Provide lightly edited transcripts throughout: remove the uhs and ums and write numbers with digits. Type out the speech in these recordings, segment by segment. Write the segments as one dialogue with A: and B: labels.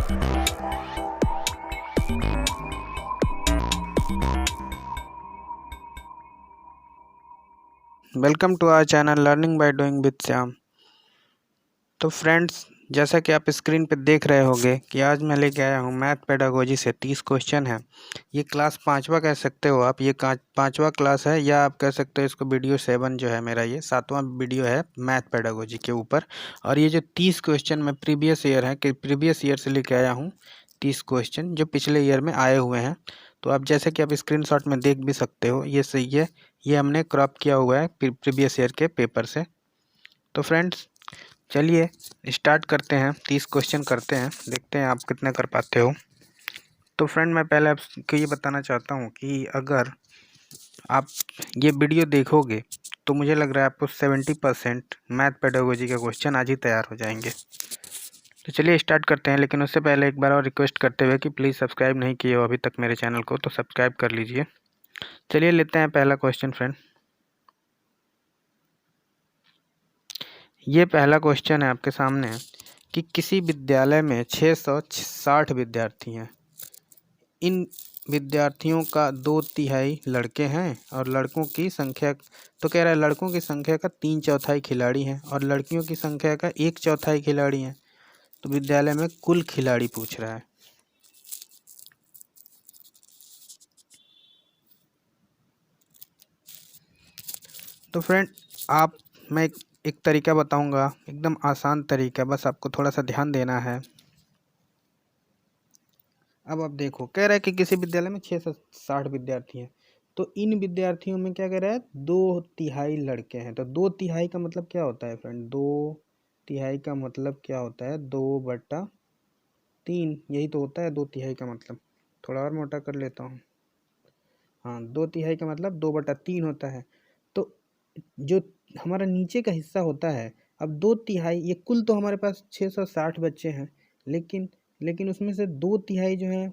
A: Welcome to our channel learning by doing with Shyam. तो friends, जैसा कि आप स्क्रीन पर देख रहे होंगे कि आज मैं लेके आया हूँ मैथ पेडागोजी से 30 क्वेश्चन है। ये क्लास 5वां कह सकते हो आप, ये 5वां क्लास है, या आप कह सकते हो इसको वीडियो 7 जो है मेरा, ये 7वां वीडियो है मैथ पेडागोजी के ऊपर। और ये जो 30 क्वेश्चन मैं प्रीवियस ईयर है कि प्रीवियस ईयर से लेके आया हूँ 30 क्वेश्चन जो पिछले ईयर में आए हुए हैं। तो आप जैसे कि आप स्क्रीनशॉट में देख भी सकते हो, ये सही है, ये हमने क्रॉप किया हुआ है प्रीवियस ईयर के पेपर से। तो फ्रेंड्स चलिए स्टार्ट करते हैं, 30 क्वेश्चन करते हैं, देखते हैं आप कितने कर पाते हो। तो फ्रेंड मैं पहले आपको ये बताना चाहता हूँ कि अगर आप ये वीडियो देखोगे तो मुझे लग रहा है आपको 70% मैथ पेडागोजी के क्वेश्चन आज ही तैयार हो जाएंगे। तो चलिए स्टार्ट करते हैं, लेकिन उससे पहले एक बार और रिक्वेस्ट करते हुए कि प्लीज़ सब्सक्राइब नहीं किए हो अभी तक मेरे चैनल को तो सब्सक्राइब कर लीजिए। चलिए लेते हैं पहला क्वेश्चन फ्रेंड। ये पहला क्वेश्चन है आपके सामने कि किसी विद्यालय में 660 विद्यार्थी हैं। इन विद्यार्थियों का 2/3 लड़के हैं और लड़कों की संख्या, तो कह रहा है लड़कों की संख्या का 3/4 खिलाड़ी हैं और लड़कियों की संख्या का 1/4 खिलाड़ी हैं। तो विद्यालय में कुल खिलाड़ी पूछ रहा है। तो फ्रेंड मैं एक तरीका बताऊंगा, एकदम आसान तरीका, बस आपको थोड़ा सा ध्यान देना है। अब आप देखो, कह रहा है कि किसी विद्यालय में 660 विद्यार्थी हैं। तो इन विद्यार्थियों में क्या कह रहा है, 2/3 लड़के हैं। तो 2/3 का मतलब क्या होता है फ्रेंड, 2/3 का मतलब क्या होता है, 2/3, यही तो होता है 2/3 का मतलब। थोड़ा और मोटा कर लेता हूँ, हाँ 2/3 का मतलब 2/3 होता है। तो जो हमारा नीचे का हिस्सा होता है, अब 2/3, ये कुल तो हमारे पास 660 बच्चे हैं, लेकिन उसमें से 2/3 जो है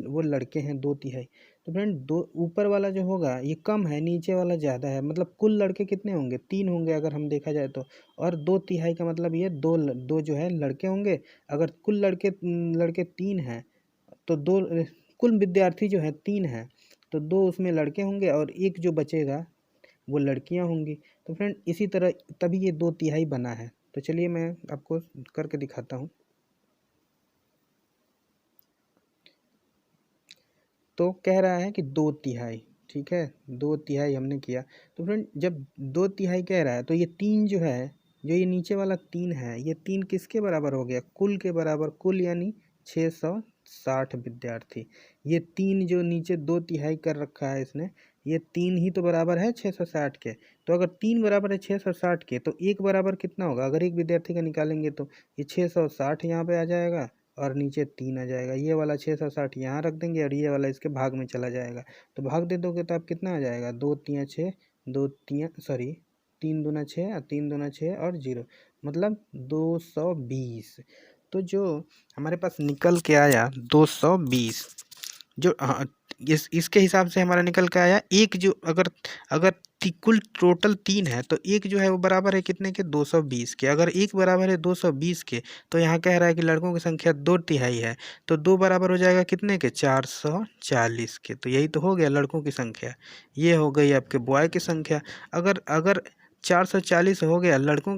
A: वो लड़के हैं, 2/3। तो फ्रेंड दो ऊपर वाला जो होगा ये कम है, नीचे वाला ज़्यादा है, मतलब कुल लड़के कितने होंगे, 3 होंगे अगर हम देखा जाए तो। और 2/3 का मतलब ये दो जो है लड़के होंगे। अगर कुल लड़के 3 हैं तो कुल विद्यार्थी जो है 3 हैं, तो 2 उसमें लड़के होंगे और एक जो बचेगा वो लड़कियां होंगी। तो फ्रेंड इसी तरह तभी ये 2/3 बना है। तो चलिए मैं आपको करके दिखाता हूँ। तो कह रहा है कि 2/3, ठीक है, 2/3 हमने किया। तो फ्रेंड जब 2/3 कह रहा है तो ये 3 जो है, जो ये नीचे वाला 3 है, ये 3 किसके बराबर हो गया, कुल के बराबर। कुल यानी 660 विद्यार्थी। ये 3 जो नीचे 2/3 कर रखा है इसने, ये 3 ही तो बराबर है 660 के। तो अगर 3 बराबर है 660 के, तो एक बराबर कितना होगा, अगर एक विद्यार्थी का निकालेंगे तो ये 660 यहाँ पे आ जाएगा और नीचे 3 आ जाएगा। ये वाला 660 यहाँ रख देंगे और ये वाला इसके भाग में चला जाएगा। तो भाग दे दोगे तो आप कितना आ जाएगा, 2×3 = 6, 3 दूना 6 और 3 दूना 6 और 0, मतलब 220। तो जो हमारे पास निकल के आया 220, जो इसके हिसाब से हमारा निकल के आया एक, जो अगर अगर कुल टोटल 3 है तो एक जो है वो बराबर है कितने के, 220 के। अगर एक बराबर है 220 के, तो यहाँ कह रहा है कि लड़कों की संख्या 2/3 है, तो 2 बराबर हो जाएगा कितने के, 440 के। तो यही तो हो गया लड़कों की संख्या, ये हो गई आपके बॉय की संख्या। अगर अगर 440 हो गया लड़कों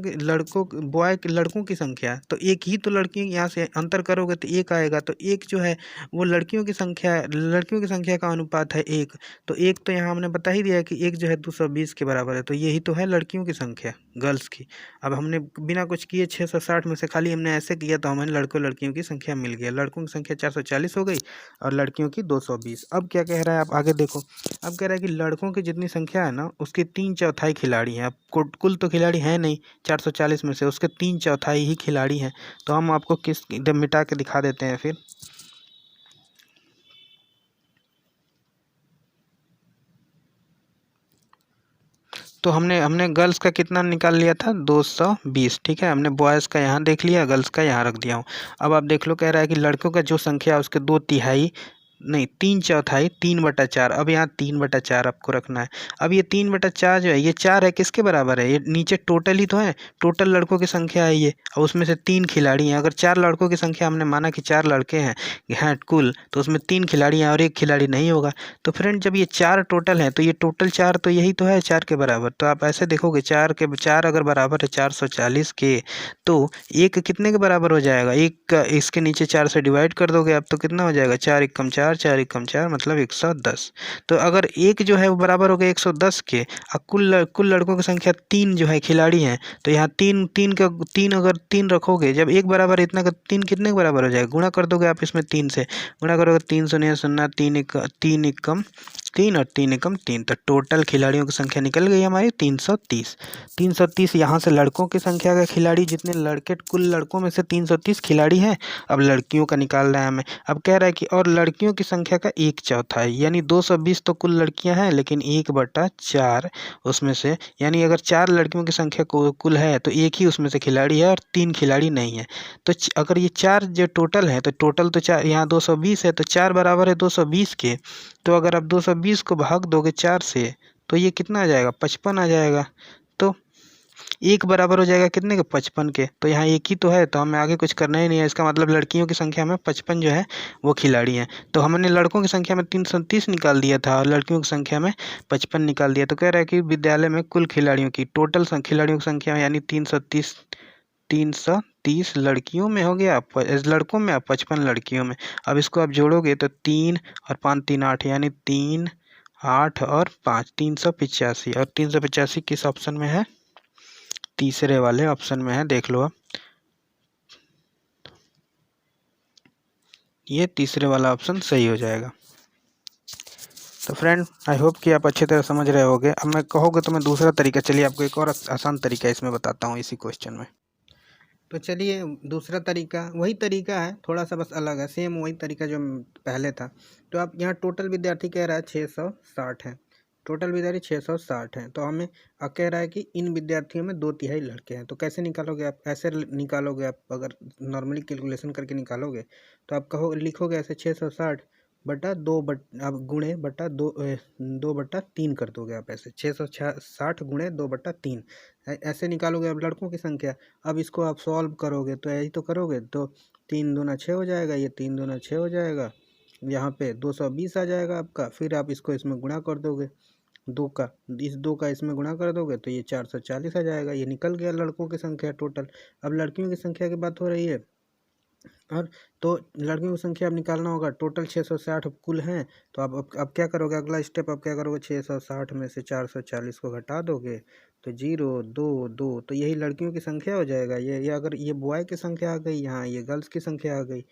A: की संख्या, तो एक ही तो लड़की, यहाँ से अंतर करोगे तो एक आएगा, तो एक जो है वो लड़कियों की संख्या का अनुपात है 1। तो एक तो यहाँ हमने बता ही दिया कि एक जो है 220 के बराबर है, तो यही तो है लड़कियों की संख्या, गर्ल्स की। अब हमने बिना कुछ किए 660 में से खाली हमने ऐसे किया तो हमें लड़कियों की संख्या मिल गया। लड़कों की संख्या 440 हो गई और लड़कियों की 220। अब क्या कह रहा है, आप आगे देखो। अब कह रहा है कि लड़कों की जितनी संख्या है ना, उसके 3/4 खिलाड़ी हैं। अब कुल तो खिलाड़ी है नहीं 440 में से, उसके 3/4 ही खिलाड़ी हैं। तो हम आपको एकदम मिटा के दिखा देते हैं फिर। तो हमने गर्ल्स का कितना निकाल लिया था, 220, ठीक है। हमने बॉयज़ का यहाँ देख लिया, गर्ल्स का यहाँ रख दिया हूँ। अब आप देख लो, कह रहा है कि लड़कों का जो संख्या है उसके 2/3 नहीं 3/4, 3/4। अब यहाँ 3/4 आपको रखना है। अब ये 3/4 जो है ये 4 है, किसके बराबर है? ये नीचे टोटल ही तो है, टोटल लड़कों की संख्या है ये, और उसमें से 3 खिलाड़ी हैं। अगर 4 लड़कों की संख्या हमने माना कि 4 लड़के हैं कुल, तो उसमें 3 खिलाड़ी हैं और एक खिलाड़ी नहीं होगा। तो फ्रेंड जब ये 4 टोटल है तो ये टोटल 4 तो यही तो है 4 के बराबर। तो आप ऐसे देखोगे 4 अगर बराबर है 440 के, तो एक कितने के बराबर हो जाएगा? एक इसके नीचे 4 से डिवाइड कर दोगे आप तो कितना हो जाएगा? 4 एकम 4, 4 एकम 4 मतलब 110। तो अगर एक जो है वो बराबर हो गया 110 के, और कुल लड़कों की संख्या 3 जो है खिलाड़ी हैं, तो यहाँ तीन तीन का 3 अगर 3 रखोगे, जब एक बराबर है इतना का 3 कितने के बराबर हो जाएगा? गुणा कर दोगे आप इसमें 3 से, गुणा करोगे 3 शून्य शून्य 3 एकम 3 और 3 एकम 3, तो टोटल खिलाड़ियों की संख्या निकल गई हमारी 330। 330 यहाँ से लड़कों की संख्या का खिलाड़ी, जितने लड़के कुल लड़कों में से 330 खिलाड़ी हैं। अब लड़कियों का निकालना है हमें। अब कह रहा है कि और लड़कियों की संख्या का 1/4 यानी 220 तो कुल लड़कियां हैं, लेकिन 1/4 उसमें से, यानी अगर 4 लड़कियों की संख्या कुल है तो एक ही उसमें से खिलाड़ी है और 3 खिलाड़ी नहीं है। तो अगर ये 4 जो टोटल है तो टोटल तो 4 यहाँ 220 है, तो 4 बराबर है 220 के। तो अगर आप 220 को भाग दोगे 4 से तो ये कितना आ जाएगा? 55 आ जाएगा। तो एक बराबर हो जाएगा कितने के? 55 के। तो यहाँ एक ही तो है, तो हमें आगे कुछ करना ही नहीं है। इसका मतलब लड़कियों की संख्या में 55 जो है वो खिलाड़ी हैं। तो हमने लड़कों की संख्या में 330 निकाल दिया था और लड़कियों की संख्या में 55 निकाल दिया। तो कह रहा है कि विद्यालय में कुल खिलाड़ियों की टोटल खिलाड़ियों की संख्या यानी 330 लड़कियों में हो गया, लड़कों में, 55 लड़कियों में। अब इसको आप जोड़ोगे तो 3 और 5 3 8 यानी 3 8 और 5 385। और 385 किस ऑप्शन में है? तीसरे वाले ऑप्शन में है, देख लो आप। ये तीसरे वाला ऑप्शन सही हो जाएगा। तो फ्रेंड आई होप कि आप अच्छी तरह समझ रहे होगे। अब मैं कहोगे तो मैं दूसरा तरीका, चलिए आपको एक और आसान तरीका इसमें बताता हूँ इसी क्वेश्चन में। तो चलिए दूसरा तरीका, वही तरीका है, थोड़ा सा बस अलग है, सेम वही तरीका जो पहले था। तो आप यहाँ टोटल विद्यार्थी कह रहा है 660 है, टोटल विद्यार्थी 660 हैं। तो हमें कह रहा है कि इन विद्यार्थियों में 2/3 लड़के हैं। तो कैसे निकालोगे आप? ऐसे निकालोगे आप, अगर नॉर्मली कैलकुलेशन करके निकालोगे तो आप लिखोगे ऐसे 660 बटा 2 अब गुणे बटा 2/3 कर दोगे आप। ऐसे 660 गुणे 2/3 ऐसे निकालोगे अब लड़कों की संख्या। अब इसको आप सॉल्व करोगे तो यही तो करोगे, तो 3 दूना 6 हो जाएगा, ये 3 दूना 6 हो जाएगा, यहाँ पे 220 आ जाएगा आपका। फिर आप इसको इसमें गुणा कर दोगे, 2 का इस 2 का इसमें गुणा कर दोगे तो ये 440 आ जाएगा। ये निकल गया लड़कों की संख्या टोटल। अब लड़कियों की संख्या की बात हो रही है, और तो लड़कियों की संख्या अब निकालना होगा। टोटल 660 कुल हैं। तो अब क्या करोगे? अगला स्टेप अब क्या करोगे? 660 में से 440 को घटा दोगे तो 0 2 2, तो यही लड़कियों की संख्या हो जाएगा। ये अगर ये बॉय की संख्या आ गई, यहाँ ये गर्ल्स की संख्या आ गई।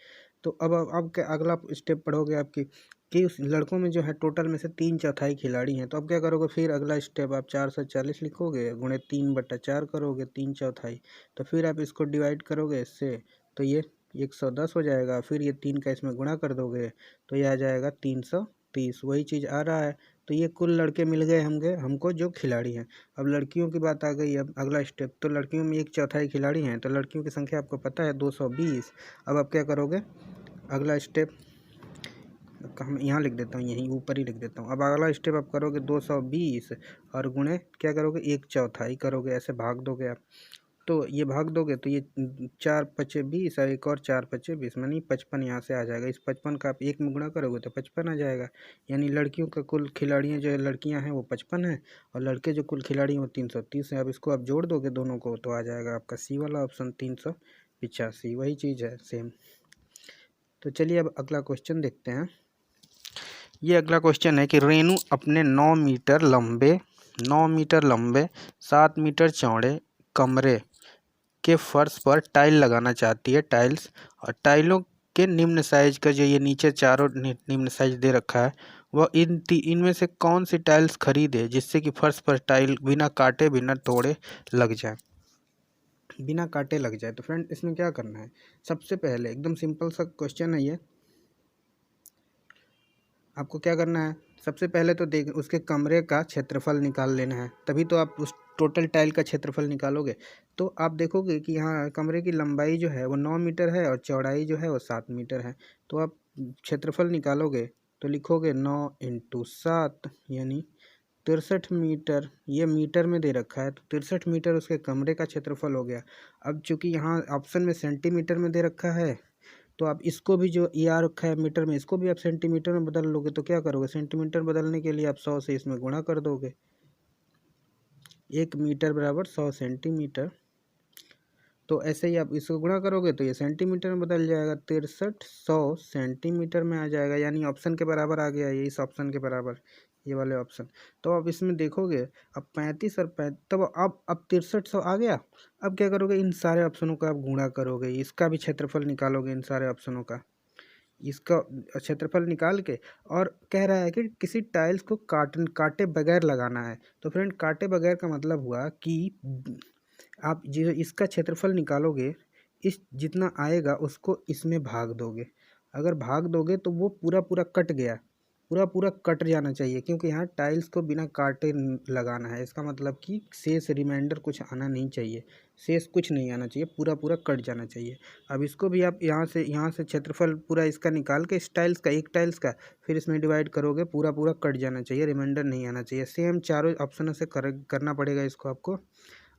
A: तो अब क्या अगला स्टेप पढ़ोगे आपकी कि उस लड़कों में जो है टोटल में से 3/4 खिलाड़ी हैं। तो अब क्या करोगे? फिर अगला स्टेप आप 440 लिखोगे, गुणे 3/4 करोगे, 3/4। तो फिर आप इसको डिवाइड करोगे इससे, तो ये 110 हो जाएगा। फिर ये 3 का इसमें गुणा कर दोगे तो ये आ जाएगा 330। वही चीज़ आ रहा है। तो ये कुल लड़के मिल गए हमको जो खिलाड़ी हैं। अब लड़कियों की बात आ गई। अब अगला स्टेप, तो लड़कियों में 1/4 खिलाड़ी हैं, तो लड़कियों की संख्या आपको पता है 220। अब आप क्या करोगे? अगला स्टेप हम यहाँ लिख देता हूँ, यहीं ऊपर ही लिख देता हूँ। अब अगला स्टेप आप करोगे 220 और गुणे क्या करोगे? 1/4 करोगे, ऐसे भाग दोगे आप। तो ये भाग दोगे तो ये 4 पचे 20 और एक और 4 पचे 20 यानी 55 यहाँ से आ जाएगा। इस 55 का आप 1 में गुणा करोगे तो 55 आ जाएगा। यानी लड़कियों का कुल खिलाड़ियाँ जो है, लड़कियाँ हैं वो 55 हैं और लड़के जो कुल खिलाड़ी हैं वो 330 हैं। अब इसको आप जोड़ दोगे दोनों को तो आ जाएगा आपका सी वाला ऑप्शन 385। वही चीज़ है सेम। तो चलिए अब अगला क्वेश्चन देखते हैं। ये अगला क्वेश्चन है कि रेणु अपने 9 मीटर लंबे 7 मीटर चौड़े कमरे के फर्श पर टाइल लगाना चाहती है, टाइल्स, और टाइलों के निम्न साइज का जो ये नीचे चारों निम्न साइज दे रखा है, वह इनमें से कौन सी टाइल्स खरीदे जिससे कि फर्श पर टाइल बिना काटे बिना तोड़े लग जाए, बिना काटे लग जाए। तो फ्रेंड इसमें क्या करना है? सबसे पहले एकदम सिंपल सा क्वेश्चन है ये। आपको क्या करना है? सबसे पहले तो देख उसके कमरे का क्षेत्रफल निकाल लेना है, तभी तो आप उस टोटल टाइल का क्षेत्रफल निकालोगे। तो आप देखोगे कि यहाँ कमरे की लंबाई जो है वो 9 मीटर है और चौड़ाई जो है वो 7 मीटर है। तो आप क्षेत्रफल निकालोगे तो लिखोगे 9 इंटू 7 यानी 63 मीटर। ये मीटर में दे रखा है तो 63 मीटर उसके कमरे का क्षेत्रफल हो गया। अब चूंकि यहाँ ऑप्शन में सेंटीमीटर में दे रखा है तो आप इसको भी जो ये आ रखा है मीटर में, इसको भी आप सेंटीमीटर में बदल लोगे तो क्या करोगे, सेंटीमीटर बदलने के लिए आप 100 से इसमें गुणा कर दोगे। 1 मीटर बराबर 100 सेंटीमीटर। तो ऐसे ही आप इसको गुणा करोगे तो ये सेंटीमीटर में बदल जाएगा, 6300 सेंटीमीटर में आ जाएगा, यानी ऑप्शन के बराबर आ गया ये, इस ऑप्शन के बराबर, ये वाले ऑप्शन। तो अब इसमें देखोगे अब 35 और तब अब 6300 आ गया। अब क्या करोगे, इन सारे ऑप्शनों का आप गुणा करोगे, इसका भी क्षेत्रफल निकालोगे, इन सारे ऑप्शनों का इसका क्षेत्रफल निकाल के, और कह रहा है कि किसी टाइल्स को काटे बगैर लगाना है। तो फ्रेंड काटे बगैर का मतलब हुआ कि आप जो इसका क्षेत्रफल निकालोगे, इस जितना आएगा उसको इसमें भाग दोगे। अगर भाग दोगे तो वो पूरा पूरा कट गया, पूरा पूरा कट जाना चाहिए, क्योंकि यहाँ टाइल्स को बिना काटे लगाना है। इसका मतलब कि शेष रिमाइंडर कुछ आना नहीं चाहिए, शेष कुछ नहीं आना चाहिए, पूरा पूरा कट जाना चाहिए। अब इसको भी आप यहाँ से क्षेत्रफल पूरा इसका निकाल के इस टाइल्स का, एक टाइल्स का, फिर इसमें डिवाइड करोगे, पूरा पूरा कट जाना चाहिए, रिमाइंडर नहीं आना चाहिए। सेम चारों ऑप्शनों से करना पड़ेगा इसको आपको,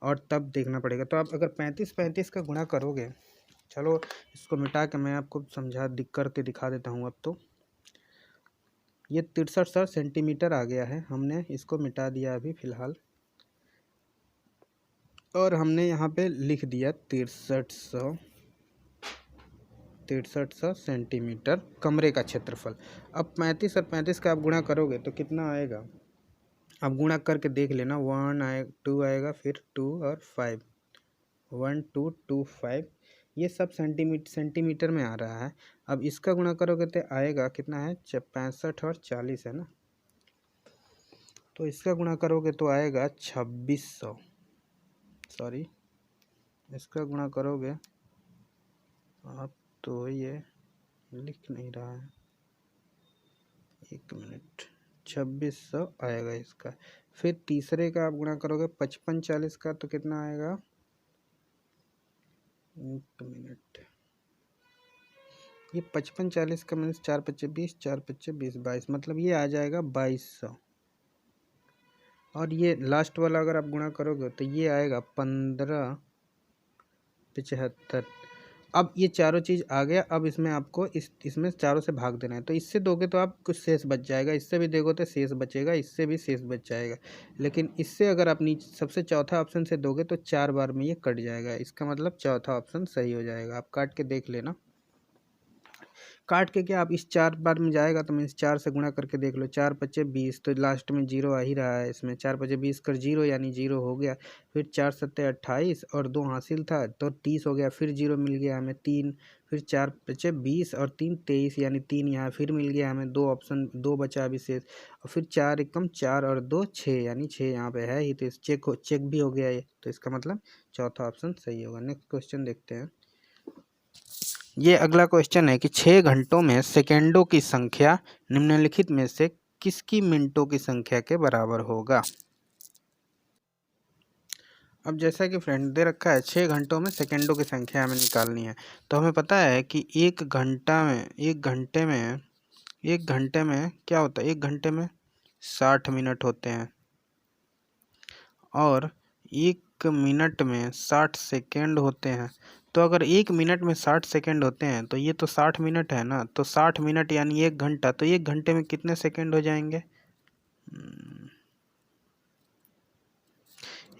A: और तब देखना पड़ेगा। तो आप अगर 35 का गुणा करोगे, चलो इसको मिटा के मैं आपको करके दिखा देता हूँ। अब तो ये 6300 सेंटीमीटर आ गया है, हमने इसको मिटा दिया अभी फ़िलहाल, और हमने यहाँ पे लिख दिया 6300 सेंटीमीटर कमरे का क्षेत्रफल। अब 35 और 35 का आप गुणा करोगे तो कितना आएगा, आप गुणा करके देख लेना। 2 आएगा, फिर 2 और 5, 1 2 2 5, ये सब सेंटीमीटर में आ रहा है। अब इसका गुणा करोगे तो आएगा कितना है, 65 और 40 है ना, तो इसका गुणा करोगे तो आएगा 2600, सॉरी इसका गुणा करोगे आप तो ये लिख नहीं रहा है, 1 मिनट, 2600 आएगा इसका। फिर तीसरे का आप गुणा करोगे 55 40 का तो कितना आएगा, 1 मिनट, ये 55 40 का मीन्स 4 पच्चे 20, 4 पच्चे 20, 22, मतलब ये आ जाएगा 2200। और ये लास्ट वाला अगर आप गुणा करोगे तो ये आएगा 1575। अब ये चारों चीज़ आ गया। अब इसमें आपको इसमें चारों से भाग देना है, तो इससे दोगे तो आप कुछ शेष बच जाएगा, इससे भी दोगे तो शेष बचेगा, इससे भी शेष बच जाएगा। लेकिन इससे अगर आप नीचे सबसे चौथा ऑप्शन से दोगे तो 4 बार में ये कट जाएगा, इसका मतलब चौथा ऑप्शन सही हो जाएगा। आप काट के देख लेना, काट के क्या आप इस 4 बार में जाएगा तो मीन्स 4 से गुणा करके देख लो, 4 पच्चे 20, तो लास्ट में 0 आ ही रहा है इसमें, 4 पच्चे 20 कर 0 यानी 0 हो गया। फिर 4 सत्ते 28 और 2 हासिल था तो 30 हो गया, फिर 0 मिल गया हमें 3, फिर 4 पच्चे 20 और 3 23 यानी 3 यहाँ फिर मिल गया हमें, 2 ऑप्शन 2 बचा अभी शेष, और फिर 4 एकम 4 और 2 6 यानी 6 यहाँ पे है ही, तो इस चेक भी हो गया ये, तो इसका मतलब चौथा ऑप्शन सही होगा। नेक्स्ट क्वेश्चन देखते हैं। ये अगला क्वेश्चन है कि 6 घंटों में सेकेंडों की संख्या निम्नलिखित में से किसकी मिनटों की संख्या के बराबर होगा। अब जैसा कि फ्रेंड दे रखा है 6 घंटों में सेकेंडों की संख्या हमें निकालनी है, तो हमें पता है कि एक घंटे में क्या होता है, 1 घंटे में 60 मिनट होते हैं, और 1 मिनट में 60 सेकेंड होते हैं। तो अगर 1 मिनट में 60 सेकेंड होते हैं तो ये तो 60 मिनट है ना, तो 60 मिनट यानी 1 घंटा, तो 1 घंटे में कितने सेकेंड हो जाएंगे,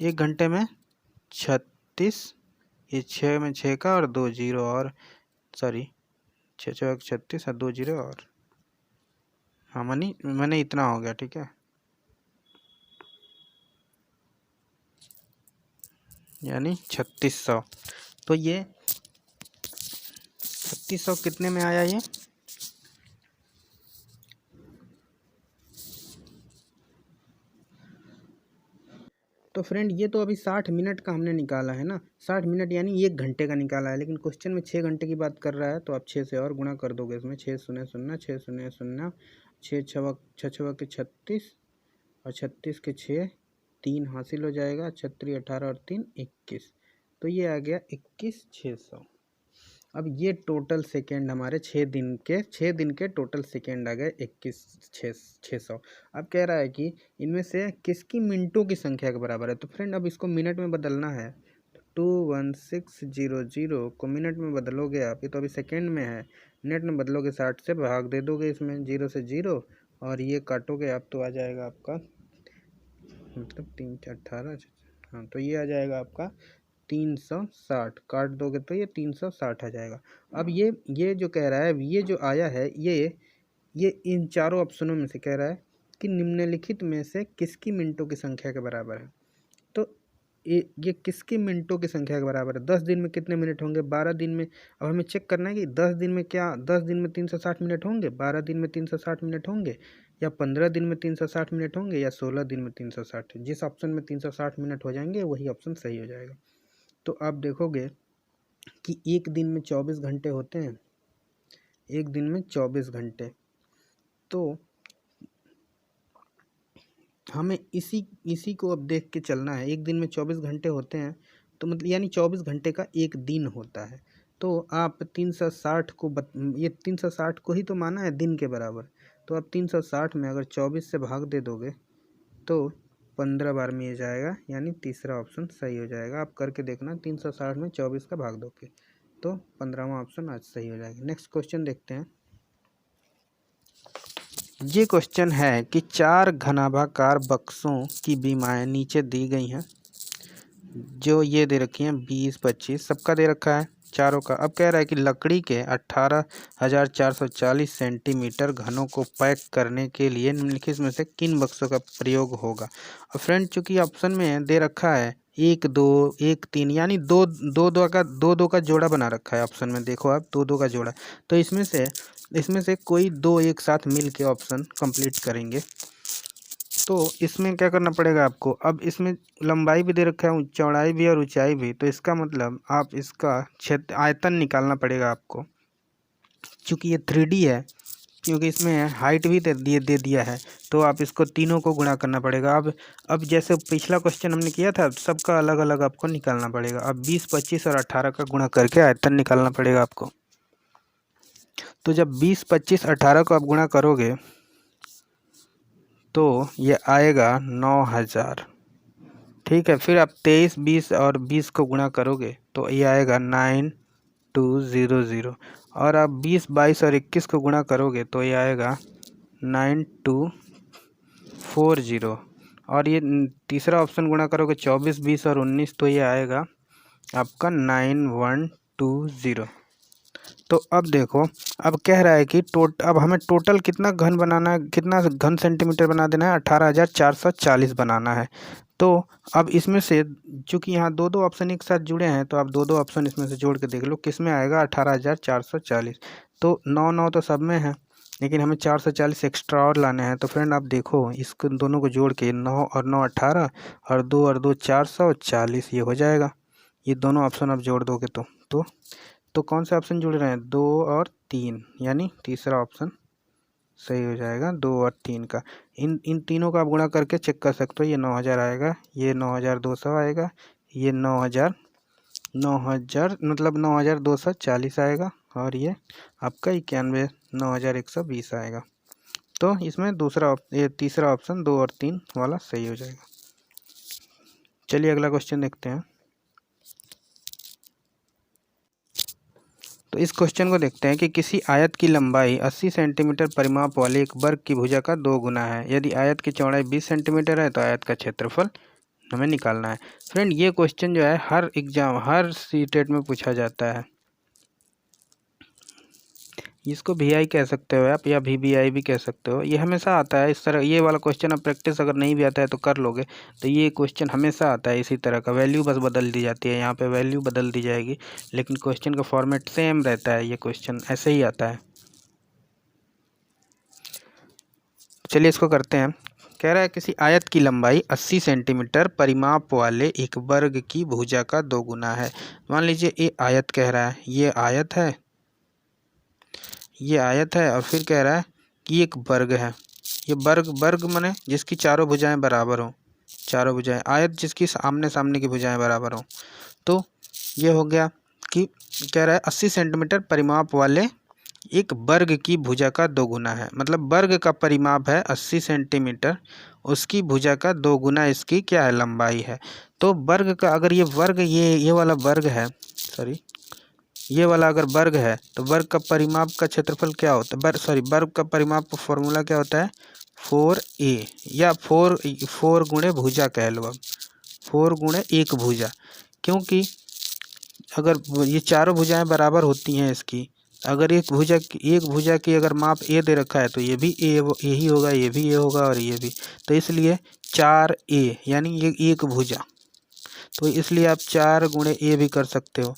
A: 1 घंटे में 36, ये 6 में 6 का और 2 जीरो, और सॉरी 6 6 36 और 2 जीरो, और हाँ मैंने इतना हो गया, ठीक है, यानी 3600। तो ये 3600 कितने में आया ये, तो फ्रेंड ये तो अभी 60 मिनट का हमने निकाला है ना, 60 मिनट यानी 1 घंटे का निकाला है, लेकिन क्वेश्चन में 6 घंटे की बात कर रहा है, तो आप 6 से और गुणा कर दोगे इसमें, 6 शून्य शून्य 6 शून्य शून्य 6 छः के 36 और 36 के 6, 3 हासिल हो जाएगा, 36 18 और 3 21, तो ये आ गया 21,600। अब ये टोटल सेकेंड हमारे 6 दिन के टोटल सेकेंड आ गए 21,600। अब कह रहा है कि इनमें से किसकी मिनटों की संख्या के बराबर है। तो फ्रेंड अब इसको मिनट में बदलना है। 21600 को मिनट में बदलोगे आप, ये तो अभी सेकेंड में है, मिनट में बदलोगे 60 से भाग दे दोगे इसमें 0 से 0 और ये काटोगे आप तो आ जाएगा आपका मतलब 3 4 18। हाँ तो ये आ जाएगा आपका 360, काट दोगे तो ये 360 आ जाएगा। अब ये जो कह रहा है, ये जो आया है ये इन चारों ऑप्शनों में से कह रहा है कि निम्नलिखित में से किसकी मिनटों की संख्या के बराबर है। तो ये किसकी मिनटों की संख्या के बराबर है। 10 दिन में कितने मिनट होंगे, 12 दिन में। अब हमें चेक करना है कि 10 दिन में 360 मिनट होंगे, 12 दिन में 360 मिनट होंगे, या 15 दिन में 360 मिनट होंगे, या 16 दिन में 360। जिस ऑप्शन में 360 मिनट हो जाएंगे वही ऑप्शन सही हो जाएगा। तो आप देखोगे कि एक दिन में 24 घंटे होते हैं, एक दिन में 24 घंटे, तो हमें इसी को अब देख के चलना है। एक दिन में 24 घंटे होते हैं तो मतलब यानी 24 घंटे का एक दिन होता है। तो आप 360 को ये 360 को ही तो माना है दिन के बराबर। तो आप 360 में अगर 24 से भाग दे दोगे तो 15 बार में ये जाएगा, यानी तीसरा ऑप्शन सही हो जाएगा। आप करके देखना, 360 में 24 का भाग दोगे तो 15वां ऑप्शन आज सही हो जाएगा। नेक्स्ट क्वेश्चन देखते हैं। ये क्वेश्चन है कि 4 घनाभाकार बक्सों की बीमाएँ नीचे दी गई हैं, जो ये दे रखी हैं 20 25 सबका दे रखा है चारों का। अब कह रहा है कि लकड़ी के 18,440 सेंटीमीटर घनों को पैक करने के लिए निम्नलिखित में से किन बक्सों का प्रयोग होगा। और फ्रेंड चूंकि ऑप्शन में दे रखा है 1 2 1 3, यानी दो का जोड़ा बना रखा है ऑप्शन में। देखो आप 2 2 का जोड़ा, तो इसमें से कोई दो एक साथ मिल के ऑप्शन कंप्लीट करेंगे। तो इसमें क्या करना पड़ेगा आपको, अब इसमें लंबाई भी दे रखा है, चौड़ाई भी और ऊंचाई भी, तो इसका मतलब आप इसका क्षेत्र आयतन निकालना पड़ेगा आपको। चूँकि ये 3D है, क्योंकि इसमें हाइट भी दे दिया है, तो आप इसको तीनों को गुणा करना पड़ेगा। अब जैसे पिछला क्वेश्चन हमने किया था, सबका अलग अलग आपको निकालना पड़ेगा। अब 20 25 और 18 का गुणा करके आयतन निकालना पड़ेगा आपको। तो जब 20 25 18 को आप गुणा करोगे तो ये आएगा 9,000। ठीक है, फिर आप 23 20 और 20 को गुणा करोगे तो ये आएगा 9200। और आप 20 22 और 21 को गुणा करोगे तो ये आएगा 9240। और ये तीसरा ऑप्शन गुणा करोगे 24 20 और 19 तो ये आएगा आपका 9120। तो अब देखो, अब कह रहा है कि अब हमें टोटल कितना घन बनाना है, कितना घन सेंटीमीटर बना देना है, 18,440 बनाना है। तो अब इसमें से चूंकि यहाँ दो दो ऑप्शन एक साथ जुड़े हैं, तो आप दो दो ऑप्शन इसमें से जोड़ के देख लो किस में आएगा 18,440। तो 9 9 तो सब में है, लेकिन हमें 440 एक्स्ट्रा और लाने हैं। तो फ्रेंड आप देखो, इसको दोनों को जोड़ के 9 और 9 18 और 2 440 ये हो जाएगा। ये दोनों ऑप्शन आप जोड़ दोगे तो कौन से ऑप्शन जुड़ रहे हैं, 2 और 3, यानी तीसरा ऑप्शन सही हो जाएगा 2 और 3 का। इन तीनों का आप गुणा करके चेक कर सकते हो। ये 9,000 आएगा, ये 9,200 आएगा, ये 9,000 मतलब 9,240 आएगा, और ये आपका 91 9,120 आएगा। तो इसमें ये तीसरा ऑप्शन 2 और 3 वाला सही हो जाएगा। चलिए अगला क्वेश्चन देखते हैं। तो इस क्वेश्चन को देखते हैं कि किसी आयत की लंबाई 80 सेंटीमीटर परिमाप वाले एक वर्ग की भुजा का 2 गुना है। यदि आयत की चौड़ाई 20 सेंटीमीटर है तो आयत का क्षेत्रफल हमें निकालना है। फ्रेंड ये क्वेश्चन जो है हर सीटेट में पूछा जाता है। इसको VI कह सकते हो आप, या VBI भी कह सकते हो। ये हमेशा आता है इस तरह। ये वाला क्वेश्चन आप प्रैक्टिस अगर नहीं भी आता है तो कर लोगे, तो ये क्वेश्चन हमेशा आता है इसी तरह का। वैल्यू बस बदल दी जाती है, यहाँ पे वैल्यू बदल दी जाएगी, लेकिन क्वेश्चन का फॉर्मेट सेम रहता है। ये क्वेश्चन ऐसे ही आता है। चलिए इसको करते हैं। कह रहा है किसी आयत की लंबाई 80 सेंटीमीटर परिमाप वाले एक वर्ग की भुजा का 2 गुना है। मान लीजिए ये आयत कह रहा है, ये आयत है, और फिर कह रहा है कि एक वर्ग है। ये वर्ग माने जिसकी चारों भुजाएं बराबर हों, चारों भुजाएं, आयत जिसकी आमने सामने की भुजाएं बराबर हों। तो ये हो गया कि कह रहा है 80 सेंटीमीटर परिमाप वाले एक वर्ग की भुजा का 2 गुना है। मतलब वर्ग का परिमाप है 80 सेंटीमीटर, उसकी भुजा का 2 गुना इसकी क्या है, लंबाई है। तो वर्ग का अगर ये वर्ग ये वाला वर्ग है, सॉरी ये वाला अगर वर्ग है तो वर्ग का परिमाप का क्षेत्रफल क्या होता है, वर्ग का परिमाप का फॉर्मूला क्या होता है 4a, या 4 गुणे भुजा कह लो अब, 4 गुणे एक भुजा, क्योंकि अगर ये चारों भुजाएं बराबर होती हैं इसकी, अगर एक भुजा की अगर माप a दे रखा है तो ये भी a ही होगा, ये भी a होगा और ये भी, तो इसलिए 4a यानी ये एक भुजा, तो इसलिए आप 4 गुणे a भी कर सकते हो।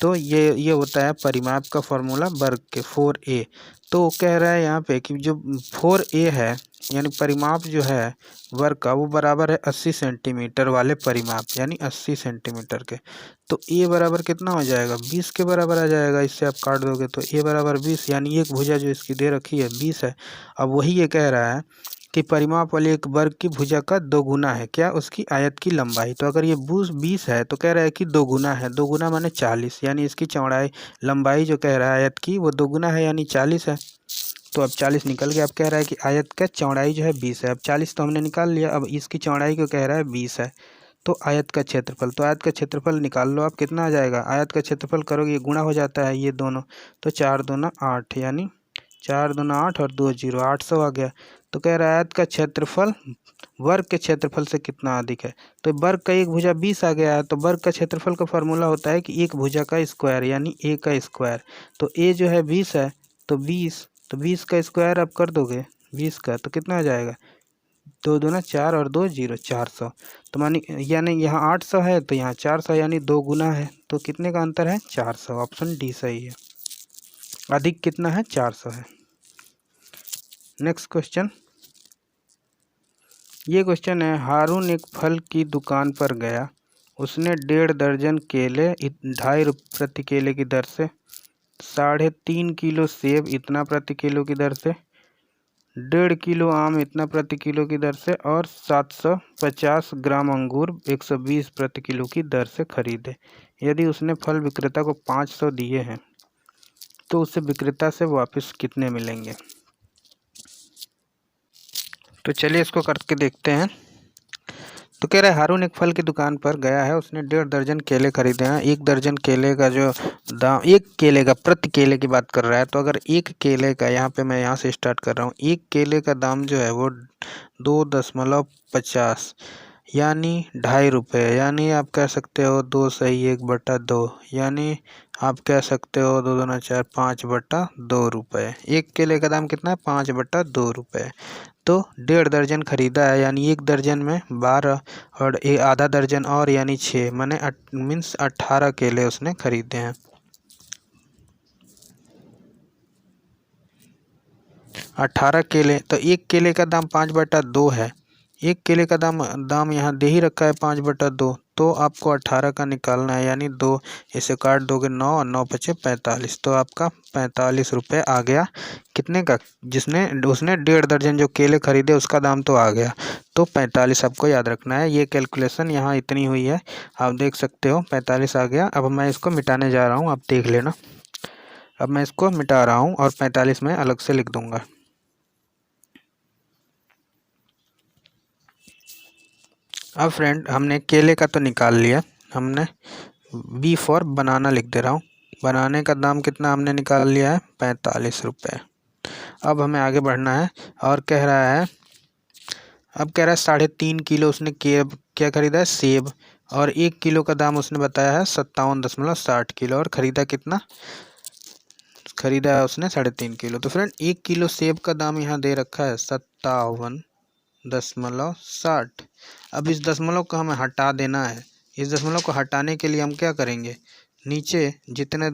A: तो ये होता है परिमाप का फॉर्मूला वर्ग के 4a। तो कह रहा है यहाँ पे कि जो 4a है यानी परिमाप जो है वर्ग का वो बराबर है 80 सेंटीमीटर वाले परिमाप, यानी 80 सेंटीमीटर के। तो a बराबर कितना हो जाएगा, 20 के बराबर आ जाएगा। इससे आप काट दोगे तो a बराबर 20, यानी एक भुजा जो इसकी दे रखी है 20 है। अब वही ये कह रहा है कि परिमाप वाले एक वर्ग की भुजा का 2 गुना है क्या, उसकी आयत की लंबाई। तो अगर ये 20 है तो कह रहा है कि 2 गुना है, 2 गुना माने 40, यानी इसकी चौड़ाई लंबाई जो कह रहा है आयत की वो 2 गुना है यानी 40 है। तो अब 40 निकल गया। अब कह रहा है कि आयत का चौड़ाई जो है 20 है। अब 40 तो हमने निकाल लिया, अब इसकी चौड़ाई को कह रहा है 20 है। तो आयत का क्षेत्रफल, तो आयत का क्षेत्रफल निकाल लो आप, कितना आ जाएगा, आयत का क्षेत्रफल करोगे ये गुणा हो जाता है ये दोनों, तो 4 दूना 8, यानी 4 दूना 8 और 2 0 800 आ गया। तो कह रहा है आयत का क्षेत्रफल वर्ग के क्षेत्रफल से कितना अधिक है। तो वर्ग का एक भुजा 20 आ गया है, तो वर्ग का क्षेत्रफल का फॉर्मूला होता है कि एक भुजा का स्क्वायर यानी a का स्क्वायर। तो a जो है 20 है, तो 20 का स्क्वायर आप कर दोगे 20 का, तो कितना आ जाएगा, 2 दूना 4 और 2 0 400। तो मानी यानी यहाँ 800 है तो यहाँ 400 यानी 2 गुना है, तो कितने का अंतर है 400। ऑप्शन डी सही है, अधिक कितना है 400 है। नेक्स्ट क्वेश्चन, ये क्वेश्चन है, हारून एक फल की दुकान पर गया, उसने 1.5 दर्जन केले 2.5 रुपये प्रति केले की दर से, 3.5 किलो सेब इतना प्रति किलो की दर से, 1.5 किलो आम इतना प्रति किलो की दर से और 750 ग्राम अंगूर 120 प्रति किलो की दर से खरीदे। यदि उसने फल विक्रेता को 500 दिए हैं तो उसे विक्रेता से वापस कितने मिलेंगे। तो चलिए इसको करके देखते हैं। तो कह रहा है हारून एक फल की दुकान पर गया है, उसने 1.5 दर्जन केले खरीदे हैं। एक दर्जन केले का जो दाम, एक केले का प्रति केले की बात कर रहा है, तो अगर एक केले का, यहाँ पे मैं यहाँ से स्टार्ट कर रहा हूँ, एक केले का दाम जो है वो 2.50 यानी 2.5 रुपये, यानी आप कह सकते हो 2 सही 1/2, यानी आप कह सकते हो 2 दूना 4 5/2 रुपये। एक केले का दाम कितना है 5/2 रुपये। तो 1.5 दर्जन खरीदा है, यानी एक दर्जन में 12 और आधा दर्जन और यानी 6, माने मीन्स 18 केले उसने खरीदे हैं। 18 केले, तो एक केले का दाम 5/2 है। एक केले का दाम यहाँ दे ही रखा है 5/2, तो आपको 18 का निकालना है, यानी 2 इसे काट दोगे 9 और 9 बचे 45, तो आपका 45 रुपये आ गया। कितने का, उसने 1.5 दर्जन जो केले खरीदे उसका दाम तो आ गया, तो 45 आपको याद रखना है। ये कैलकुलेशन यहाँ इतनी हुई है, आप देख सकते हो 45 आ गया। अब मैं इसको मिटाने जा रहा हूँ, आप देख लेना। अब मैं इसको मिटा रहा हूँ और 45 में अलग से लिख दूंगा। अब फ्रेंड हमने केले का तो निकाल लिया, हमने बी फॉर बनाना लिख दे रहा हूँ। बनाने का दाम कितना हमने निकाल लिया है 45 रुपये। अब हमें आगे बढ़ना है और कह रहा है, अब कह रहा है 3.5 किलो उसने क्या खरीदा है सेब, और 1 किलो का दाम उसने बताया है 57.60 किलो, और खरीदा कितना, खरीदा है उसने 3.5 किलो। तो फ्रेंड 1 किलो सेब का दाम यहाँ दे रखा है 57.60। अब इस दशमलव को हमें हटा देना है। इस दशमलव को हटाने के लिए हम क्या करेंगे, नीचे जितने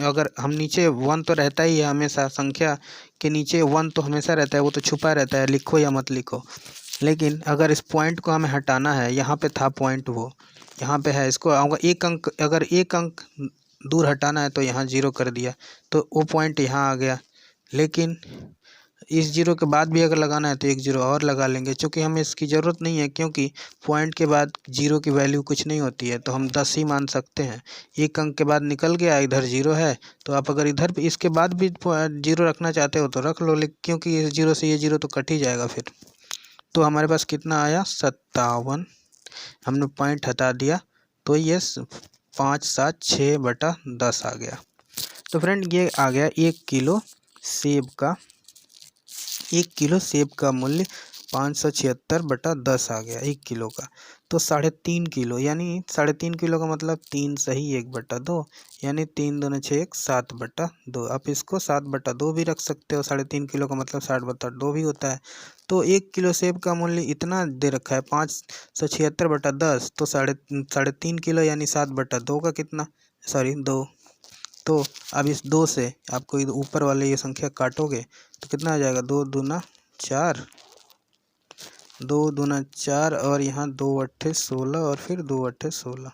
A: अगर हम नीचे 1 तो रहता ही है हमेशा, संख्या के नीचे 1 तो हमेशा रहता है, वो तो छुपा रहता है, लिखो या मत लिखो। लेकिन अगर इस पॉइंट को हमें हटाना है, यहाँ पे था पॉइंट, वो यहाँ पे है, इसको आऊँगा 1 अंक, अगर 1 अंक दूर हटाना है तो यहाँ 0 कर दिया, तो वो पॉइंट यहाँ आ गया। लेकिन इस जीरो के बाद भी अगर लगाना है तो एक जीरो और लगा लेंगे, क्योंकि हमें इसकी ज़रूरत नहीं है, क्योंकि पॉइंट के बाद जीरो की वैल्यू कुछ नहीं होती है, तो हम 10 ही मान सकते हैं। एक अंक के बाद निकल गया, इधर जीरो है, तो आप अगर इधर भी इसके बाद भी जीरो रखना चाहते हो तो रख लो, लेकिन क्योंकि इस जीरो से ये जीरो तो कट ही जाएगा फिर। तो हमारे पास कितना आया 57, हमने पॉइंट हटा दिया तो ये 576/10 आ गया। तो फ्रेंड ये आ गया 1 किलो मूल्य 576/10 आ गया 1 किलो का। तो 3.5 किलो, यानी 3.5 किलो का मतलब 3 सही 1/2, यानी 3 दूनी 6 7/2। आप इसको 7/2 भी रख सकते हो, 3.5 किलो का मतलब 60/2 भी होता है। तो 1 किलो सेब का मूल्य इतना दे रखा है 576/10, तो 3.5 किलो यानी 7/2 का कितना, सॉरी 2। तो अब इस 2 से आपको ऊपर वाले ये संख्या काटोगे तो कितना आ जाएगा, 2 दूना 4, 2 दूना 4 और यहाँ 2 अट्ठे 16 और फिर 2 अट्ठे 16,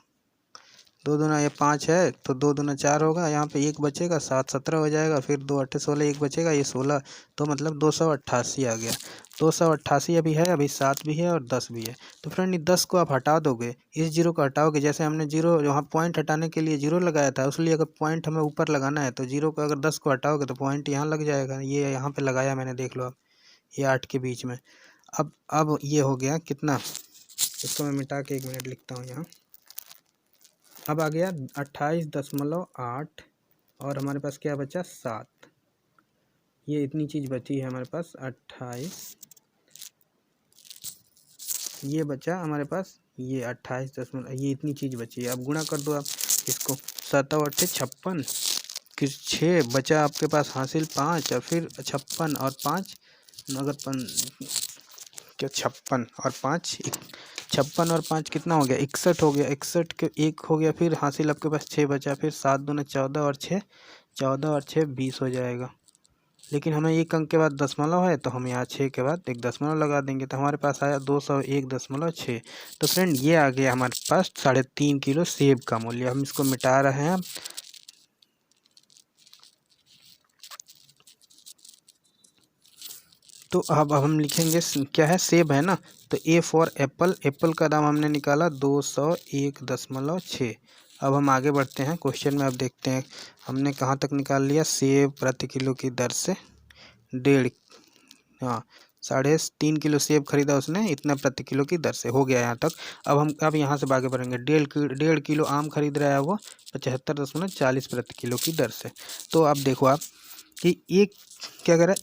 A: 2 दूना ये 5 है तो 2 दूना 4 होगा, यहाँ पे एक बचेगा 7 17 हो जाएगा, फिर 2 अट्ठे 16 एक बचेगा ये 16, तो मतलब 288 आ गया। 288 अभी है, अभी 7 भी है और 10 भी है। तो फ्रेंड 10 को आप हटा दोगे, इस जीरो को हटाओगे, जैसे हमने जीरो वहाँ पॉइंट हटाने के लिए जीरो लगाया था, उसलिए अगर पॉइंट हमें ऊपर लगाना है तो जीरो को अगर 10 को हटाओगे तो पॉइंट यहाँ लग जाएगा, ये यहाँ पे लगाया मैंने, देख लो आप, ये 8 के बीच में। अब ये हो गया कितना, इसको मैं मिटा के 1 मिनट लिखता हूँ यहाँ। अब आ गया 28.8 और हमारे पास क्या बचा 7, ये इतनी चीज़ बची है हमारे पास 28, ये बचा हमारे पास ये 28 ये इतनी चीज़ बची है। अब गुणा कर दो आप इसको, 7 और 8 56, किस 6 बचा आपके पास हासिल 5 और फिर 56 और 5 अगर क्या 56 और 5 56 और 5 कितना हो गया 61 हो गया, 61 के 1 हो गया, फिर हासिल आपके पास 6 बचा, फिर 7 दूना 14 और 6 14 और 6 20 हो जाएगा। लेकिन हमें एक अंक के बाद दशमलव है तो हम यहाँ 6 के बाद एक दशमलव लगा देंगे, तो हमारे पास आया 201.6। तो फ्रेंड ये आ गया हमारे पास 3.5 किलो सेब का मूल्य। हम इसको मिटा रहे हैं। तो अब हम लिखेंगे क्या है, सेब है ना, तो ए फॉर एप्पल, एप्पल का दाम हमने निकाला 201.6। अब हम आगे बढ़ते हैं क्वेश्चन में। अब देखते हैं हमने कहाँ तक निकाल लिया, सेब प्रति किलो की दर से 1.5, हाँ 3.5 किलो सेब खरीदा उसने, इतना प्रति किलो की दर से हो गया यहाँ तक। अब यहाँ से आगे बढ़ेंगे, 1.5 किलो आम खरीद रहा है वो 75.40 प्रति किलो की दर से। तो अब देखो आप कि एक क्या कह रहा है,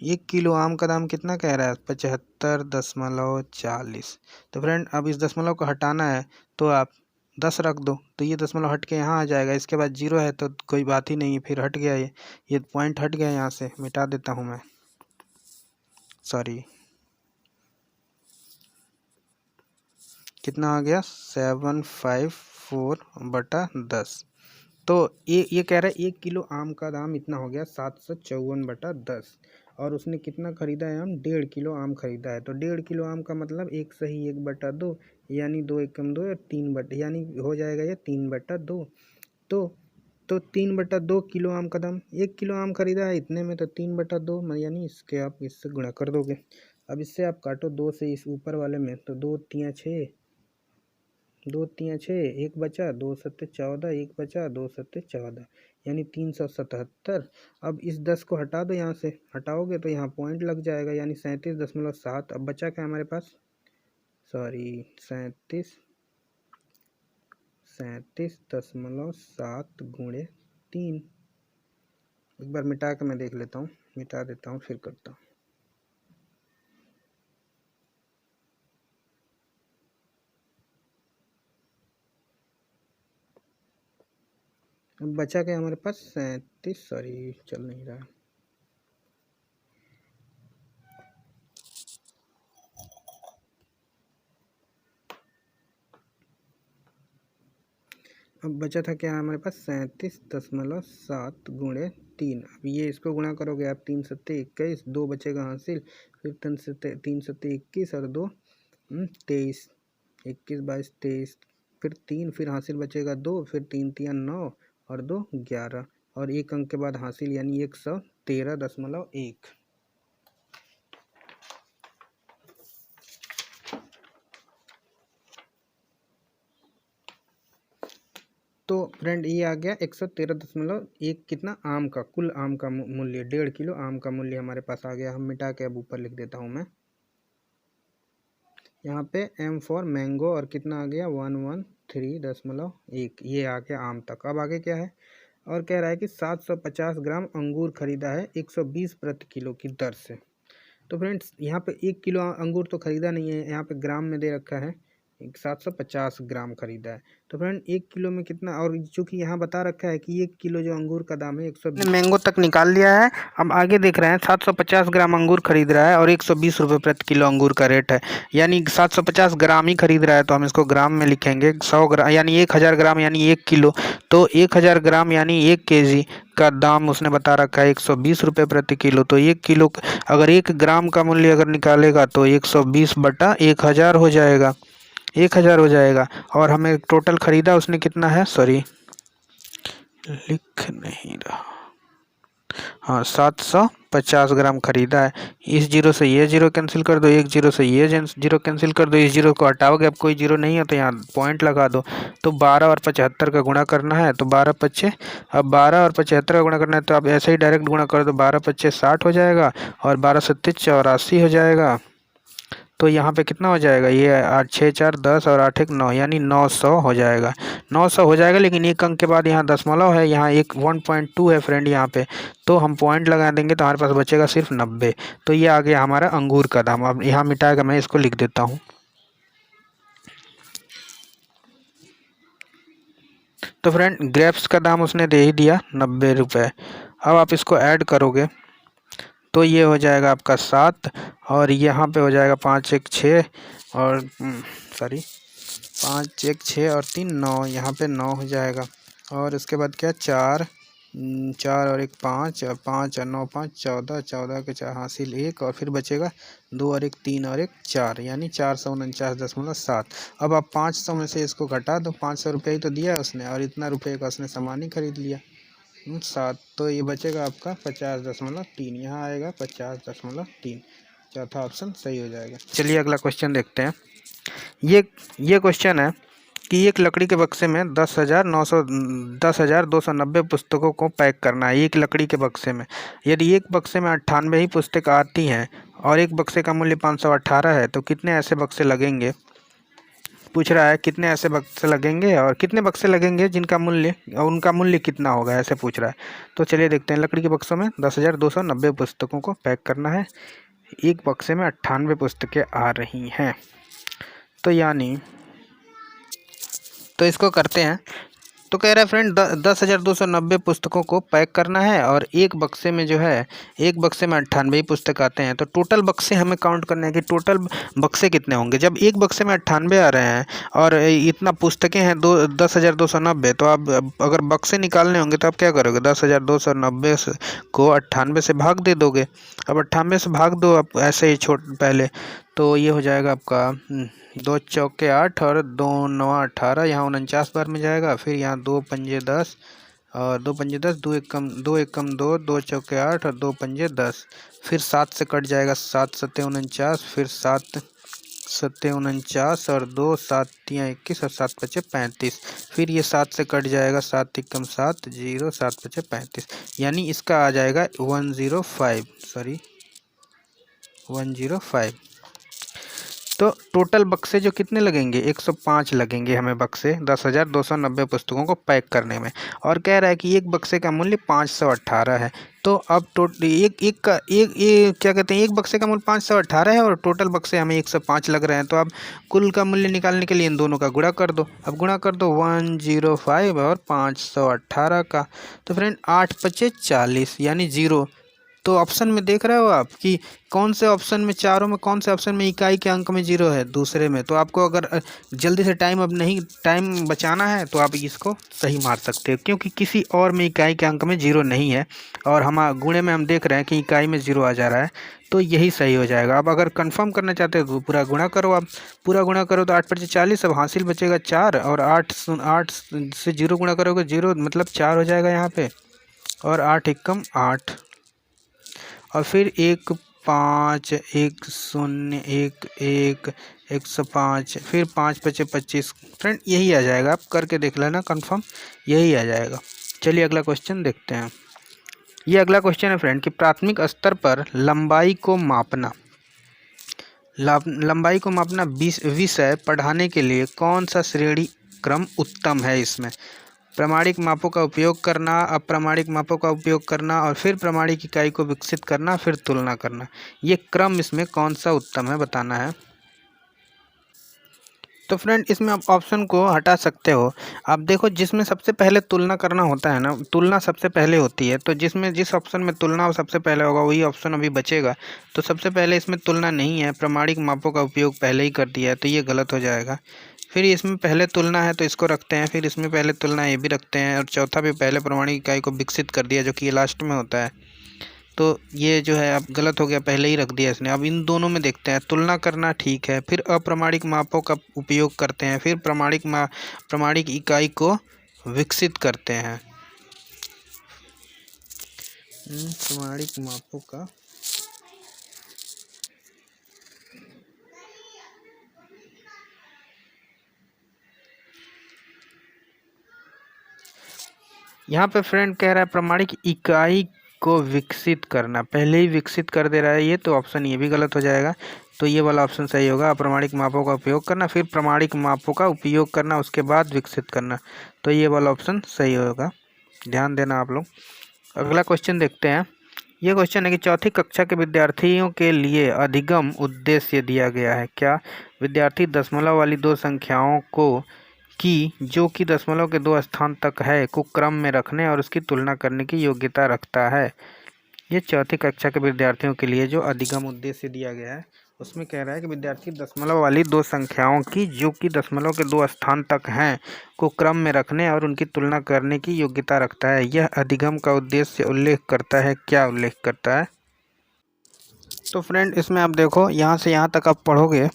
A: 1 किलो आम का दाम कितना कह रहा है 75.40। तो फ्रेंड अब इस दशमलव को हटाना है तो आप 10 रख दो, तो ये दशमलव हट के यहाँ आ जाएगा, इसके बाद जीरो है तो कोई बात ही नहीं है, फिर हट गया ये पॉइंट हट गया, यहाँ से मिटा देता हूँ मैं, सॉरी कितना आ गया 754/10। तो ये कह रहा है 1 किलो आम का दाम इतना हो गया 754/10, और उसने कितना खरीदा है, हम 1.5 किलो आम खरीदा है। तो 1.5 किलो आम का मतलब 1 सही 1/2, यानी 2 एकम 2 और 3 बट यानी हो जाएगा ये 3/2। तो 3/2 किलो आम का दाम, 1 किलो आम खरीदा है इतने में, तो 3/2 यानी इसके आप इससे गुणा कर दोगे। अब इससे आप काटो 2 से इस ऊपर वाले में, तो 2 तियाँ 6, 2 तियाँ 6, एक बचा, 2 सत्ते 14, एक बचा, 2 सत्ते 14, यानी 377। अब इस 10 को हटा दो, यहाँ से हटाओगे तो यहाँ पॉइंट लग जाएगा, यानी 37.7। अब बचा क्या हमारे पास, सॉरी 37.7 गुणे 3। एक बार मिटा के मैं देख लेता हूँ, मिटा देता हूँ फिर करता हूँ। अब बचा क्या हमारे पास 37, सॉरी चल नहीं रहा, अब बचा था क्या हमारे पास 37.7 गुणे 3। अब ये इसको गुणा करोगे आप, 3 सत्ते 21, 2 बचेगा हासिल, फिर 3 सत्ते 21 और 2 23, 21 22 23, फिर 3, फिर हासिल बचेगा 2, फिर 3 तियाँ 9 और 2 11 और 1 अंक के बाद हासिल यानी 113.1। तो फ्रेंड ये आ गया 113.1 कितना आम का, कुल आम का मूल्य 1.5 किलो आम का मूल्य हमारे पास आ गया। हम मिटा के अब ऊपर लिख देता हूँ मैं यहाँ पे M फॉर मैंगो और कितना आ गया 113.1, ये आ गया आम तक। अब आगे क्या है और कह रहा है कि 750 ग्राम अंगूर खरीदा है 120 प्रति किलो की दर से। तो फ्रेंड्स यहाँ पे 1 किलो अंगूर तो खरीदा नहीं है, यहाँ पे ग्राम में दे रखा है 750 ग्राम खरीदा है। तो फ्रेंड 1 किलो में कितना, और चूंकि यहाँ बता रखा है कि 1 किलो जो अंगूर का दाम है 120, मैंगो तक निकाल लिया है। हम आगे देख रहे हैं 750 ग्राम अंगूर खरीद रहा है और 120 रुपये प्रति किलो अंगूर का रेट है, यानी 750 ग्राम ही खरीद रहा है। तो हम इसको ग्राम में लिखेंगे 100 ग्राम यानी 1000 ग्राम यानी 1 किलो। तो 1000 ग्राम यानी 1 केजी का दाम उसने बता रखा है 120 रुपये प्रति किलो। तो 1 किलो अगर 1 ग्राम का मूल्य अगर निकालेगा तो 120/1000 हो जाएगा, 1000 हो जाएगा। और हमें टोटल खरीदा उसने कितना है, सॉरी लिख नहीं रहा, हाँ 750 ग्राम खरीदा है। इस जीरो से ये जीरो कैंसिल कर दो, एक जीरो से ये जीरो कैंसिल कर दो, इस जीरो को हटाओगे, अब कोई जीरो नहीं है तो यहाँ पॉइंट लगा दो। तो 12 और 75 का गुणा करना है, तो 12 पच्चे, अब 12 और 75 का गुणा करना है तो आप ऐसे ही डायरेक्ट गुणा कर दो, 12 पच्चे 60 हो जाएगा और 12 सत्ते 84 हो जाएगा। तो यहाँ पे कितना हो जाएगा, ये 8 6 4 10 और 8 1 9 यानी 900 हो जाएगा, 900 हो जाएगा। लेकिन एक अंक के बाद यहाँ दशमलव है, यहाँ एक 1.2 है फ्रेंड यहाँ पे, तो हम पॉइंट लगा देंगे तो हमारे पास बचेगा सिर्फ 90। तो ये आ गया हमारा अंगूर का दाम। अब यहाँ मिटाएगा, मैं इसको लिख देता हूँ। तो फ्रेंड ग्रेप्स का दाम उसने दे ही दिया 90 रुपये। अब आप इसको ऐड करोगे तो ये हो जाएगा आपका 7 और यहाँ पे हो जाएगा 5 1 6 और सॉरी 5 1 6 और 3 9, यहाँ पे 9 हो जाएगा। और उसके बाद क्या 4 4 और 1 5 और 5 और 9 5 14, 14 के 4 हासिल 1 और फिर बचेगा 2 और 1 3 और 1 4 यानी 449.7। अब आप 500 में से इसको घटा दो, 500 रुपये ही तो दिया है उसने और इतना रुपये का उसने सामान ही खरीद लिया 7। तो ये बचेगा आपका 50.3, यहाँ आएगा 50.3। चौथा ऑप्शन सही हो जाएगा। चलिए अगला क्वेश्चन देखते हैं। ये क्वेश्चन है कि एक लकड़ी के बक्से में 10,290 पुस्तकों को पैक करना है। एक लकड़ी के बक्से में यदि एक बक्से में 98 ही पुस्तक आती हैं और एक बक्से का मूल्य 518 है तो कितने ऐसे बक्से लगेंगे, पूछ रहा है कितने ऐसे बक्से लगेंगे और कितने बक्से लगेंगे जिनका मूल्य और उनका मूल्य कितना होगा, ऐसे पूछ रहा है। तो चलिए देखते हैं। लकड़ी के बक्सों में 10,290 पुस्तकों को पैक करना है, एक बक्से में 98 पुस्तकें आ रही हैं। तो यानी तो इसको करते हैं। तो कह रहा है फ्रेंड 10,290 पुस्तकों को पैक करना है और एक बक्से में जो है, एक बक्से में 98 पुस्तक आते हैं। तो टोटल बक्से हमें काउंट करने हैं कि टोटल बक्से कितने होंगे। जब एक बक्से में 98 आ रहे हैं और इतना पुस्तकें हैं 10,290, तो आप अगर बक्से निकालने होंगे तो आप क्या करोगे, 10,290 को 98 से भाग दे दोगे। अब 98 से भाग दो आप ऐसे ही पहले, तो ये हो जाएगा आपका 2 चौके 8 और 2 9 18, यहाँ 49 बार में जाएगा। फिर यहाँ 2 पंजे 10 और 2 पंजे 10, 2 एक कम 2, 2 चौके 8 और 2 पंजे 10। फिर 7 से कट जाएगा, 7 सत्ते 49, फिर 7 सत्ते 49 और 2 7 तियाँ 21 और 7 पचे 35। फिर ये 7 से कट जाएगा, 7 एकम 7 0, 7 पचे 35, यानी इसका आ जाएगा 105। तो टोटल बक्से जो कितने लगेंगे, 105 लगेंगे हमें बक्से 10,290 पुस्तकों को पैक करने में। और कह रहा है कि एक बक्से का मूल्य 518 है। तो अब एक क्या कहते हैं, एक बक्से का मूल्य 518 है और टोटल बक्से हमें 105 लग रहे हैं। तो अब कुल का मूल्य निकालने के लिए इन दोनों का गुणा कर दो। अब गुणा कर दो 105 और 518 का। तो फ्रेंड 8 पचे 40 यानी 0, तो ऑप्शन में देख रहे हो आप कि कौन से ऑप्शन में, चारों में कौन से ऑप्शन में इकाई के अंक में जीरो है, दूसरे में। तो आपको अगर जल्दी से टाइम अब नहीं, टाइम बचाना है तो आप इसको सही मार सकते हो, क्योंकि किसी और में इकाई के अंक में जीरो नहीं है और हम गुणे में हम देख रहे हैं कि इकाई में जीरो आ जा रहा है, तो यही सही हो जाएगा। अब अगर कंफर्म करना चाहते हो तो पूरा गुणा करो, आप पूरा गुणा करो तो 8×40, अब हासिल बचेगा 4, और 8 से जीरो गुणा करोगे जीरो, मतलब 4 हो जाएगा यहाँ पे, और 8 एकम 8, और फिर 1 5 1 0 1 1 105, फिर 5 5 25। फ्रेंड यही आ जाएगा, आप करके देख लेना, कंफर्म यही आ जाएगा। चलिए अगला क्वेश्चन देखते हैं। ये अगला क्वेश्चन है फ्रेंड कि प्राथमिक स्तर पर लंबाई को मापना, लंबाई को मापना विषय पढ़ाने के लिए कौन सा श्रेणी क्रम उत्तम है। इसमें प्रामाणिक मापों का उपयोग करना, अप्रामाणिक मापों का उपयोग करना, और फिर प्रामाणिक इकाई को विकसित करना, फिर तुलना करना, ये क्रम इसमें कौन सा उत्तम है बताना है। तो फ्रेंड इसमें आप ऑप्शन को हटा सकते हो। आप देखो जिसमें सबसे पहले तुलना करना होता है ना, तुलना सबसे पहले होती है, तो जिसमें जिस ऑप्शन में तुलना सबसे पहले होगा वही ऑप्शन अभी बचेगा। तो सबसे पहले इसमें तुलना नहीं है, प्रामाणिक मापों का उपयोग पहले ही कर दिया है, तो ये गलत हो जाएगा। फिर इसमें पहले तुलना है तो इसको रखते हैं, फिर इसमें पहले तुलना ये भी रखते हैं, और चौथा भी पहले प्रामाणिक इकाई को विकसित कर दिया, जो कि ये लास्ट में होता है। तो ये जो है अब गलत हो गया, पहले ही रख दिया इसने। अब इन दोनों में देखते हैं, तुलना करना ठीक है, फिर अप्रामाणिक मापों का उपयोग करते हैं, फिर प्रामाणिक इकाई को विकसित करते हैं। प्रामाणिक मापों का यहाँ पे फ्रेंड कह रहा है प्रामाणिक इकाई को विकसित करना, पहले ही विकसित कर दे रहा है ये, तो ऑप्शन ये भी गलत हो जाएगा। तो ये वाला ऑप्शन सही होगा, अप्रामाणिक मापों का उपयोग करना, फिर प्रामाणिक मापों का उपयोग करना, उसके बाद विकसित करना, तो ये वाला ऑप्शन सही होगा, ध्यान देना आप लोग। अगला क्वेश्चन देखते हैं। ये क्वेश्चन है कि चौथी कक्षा के विद्यार्थियों के लिए अधिगम उद्देश्य दिया गया है। क्या विद्यार्थी दशमलव वाली दो संख्याओं को कि जो कि दशमलव के 2 स्थान तक है को क्रम में रखने और उसकी तुलना करने की योग्यता रखता है। ये चौथी कक्षा के विद्यार्थियों के लिए जो अधिगम उद्देश्य दिया गया है, उसमें कह रहा है कि विद्यार्थी दशमलव वाली दो संख्याओं की जो कि दशमलव के 2 स्थान तक हैं को क्रम में रखने और उनकी तुलना करने की योग्यता रखता है। यह अधिगम का उद्देश्य उल्लेख करता है, क्या उल्लेख करता है? तो फ्रेंड इसमें आप देखो, यहाँ से यहाँ तक आप पढ़ोगे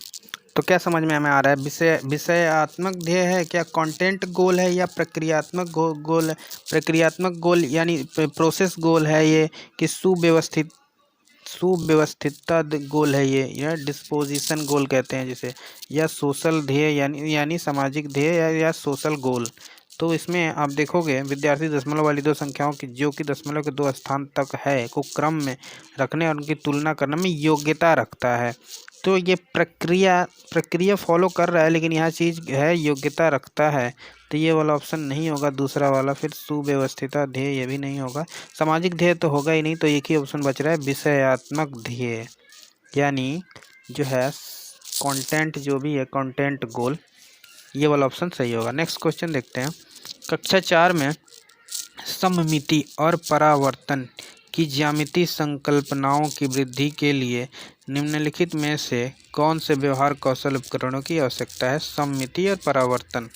A: तो क्या समझ में हमें आ रहा है? विषयात्मक ध्येय है क्या, कंटेंट गोल है, या प्रक्रियात्मक गोल है? प्रक्रियात्मक गोल यानी प्रोसेस गोल है ये, कि सुव्यवस्थितता गोल है ये, या डिस्पोजिशन गोल कहते हैं जिसे, या सोशल ध्येय यानी सामाजिक ध्येय, या सोशल गोल। तो इसमें आप देखोगे विद्यार्थी दशमलव वाली दो संख्याओं की जो कि दशमलव के 2 स्थान तक है को क्रम में रखने और उनकी तुलना करने में योग्यता रखता है। तो ये प्रक्रिया फॉलो कर रहा है, लेकिन यहाँ चीज़ है योग्यता रखता है, तो ये वाला ऑप्शन नहीं होगा, दूसरा वाला। फिर सुव्यवस्थित ध्येय ये भी नहीं होगा, सामाजिक ध्येय तो होगा ही नहीं, तो एक ही ऑप्शन बच रहा है विषयात्मक ध्येय, यानी जो है कंटेंट, जो भी है कंटेंट गोल, ये वाला ऑप्शन सही होगा। नेक्स्ट क्वेश्चन देखते हैं। कक्षा 4 में सममिति और परावर्तन की ज्यामितीय संकल्पनाओं की वृद्धि के लिए निम्नलिखित में से कौन से व्यवहार कौशल उपकरणों की आवश्यकता है? सममिति और परावर्तन।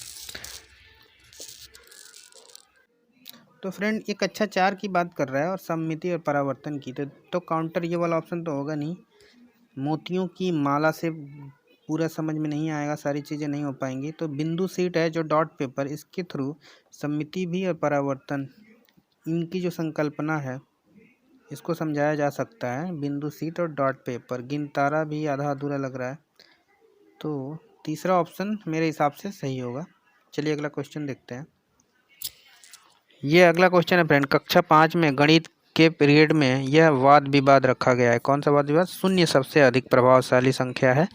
A: तो फ्रेंड ये कक्षा 4 की बात कर रहा है और सममिति और परावर्तन की, तो काउंटर ये वाला ऑप्शन तो होगा नहीं। मोतियों की माला से पूरा समझ में नहीं आएगा, सारी चीज़ें नहीं हो पाएंगी। तो बिंदु सीट है जो डॉट पेपर, इसके थ्रू सममिति भी और परावर्तन, इनकी जो संकल्पना है इसको समझाया जा सकता है। बिंदु सीट और डॉट पेपर, गिनतारा भी आधा अधूरा लग रहा है, तो तीसरा ऑप्शन मेरे हिसाब से सही होगा। चलिए अगला क्वेश्चन देखते हैं। ये अगला क्वेश्चन है फ्रेंड, कक्षा 5 में गणित के पीरियड में यह वाद विवाद रखा गया है। कौन सा वाद विवाद? शून्य सबसे अधिक प्रभावशाली संख्या है।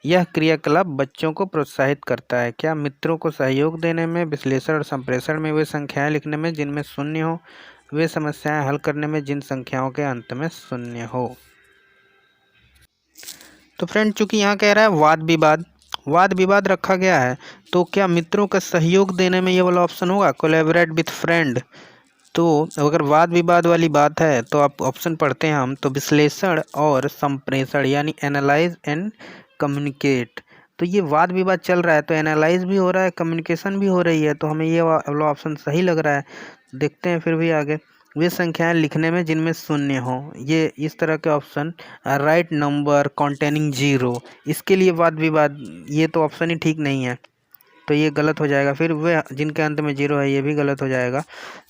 A: यह क्रियाकलाप बच्चों को प्रोत्साहित करता है। क्या मित्रों को सहयोग देने में, विश्लेषण और संप्रेषण में, वे संख्याएं लिखने में जिनमें शून्य हो, वे समस्याएं हल करने में जिन संख्याओं के अंत में शून्य हो। तो फ्रेंड चूंकि यहाँ कह रहा है वाद विवाद रखा गया है, तो क्या मित्रों का सहयोग देने में ये वाला ऑप्शन होगा, कोलैबोरेट विथ फ्रेंड? तो अगर वाद विवाद वाली बात है तो आप ऑप्शन पढ़ते हैं हम, तो विश्लेषण और संप्रेषण यानी एनालाइज एंड कम्युनिकेट। तो ये वाद विवाद चल रहा है तो एनालाइज भी हो रहा है, कम्युनिकेशन भी हो रही है, तो हमें ये वाला ऑप्शन सही लग रहा है। देखते हैं फिर भी आगे। वे संख्याएं लिखने में जिनमें शून्य हो, ये इस तरह के option. Right number containing zero, इसके लिए वाद विवाद, ये तो ऑप्शन ही ठीक नहीं है, तो ये गलत हो जाएगा। फिर वे जिनके अंत में जीरो है, ये भी गलत हो जाएगा।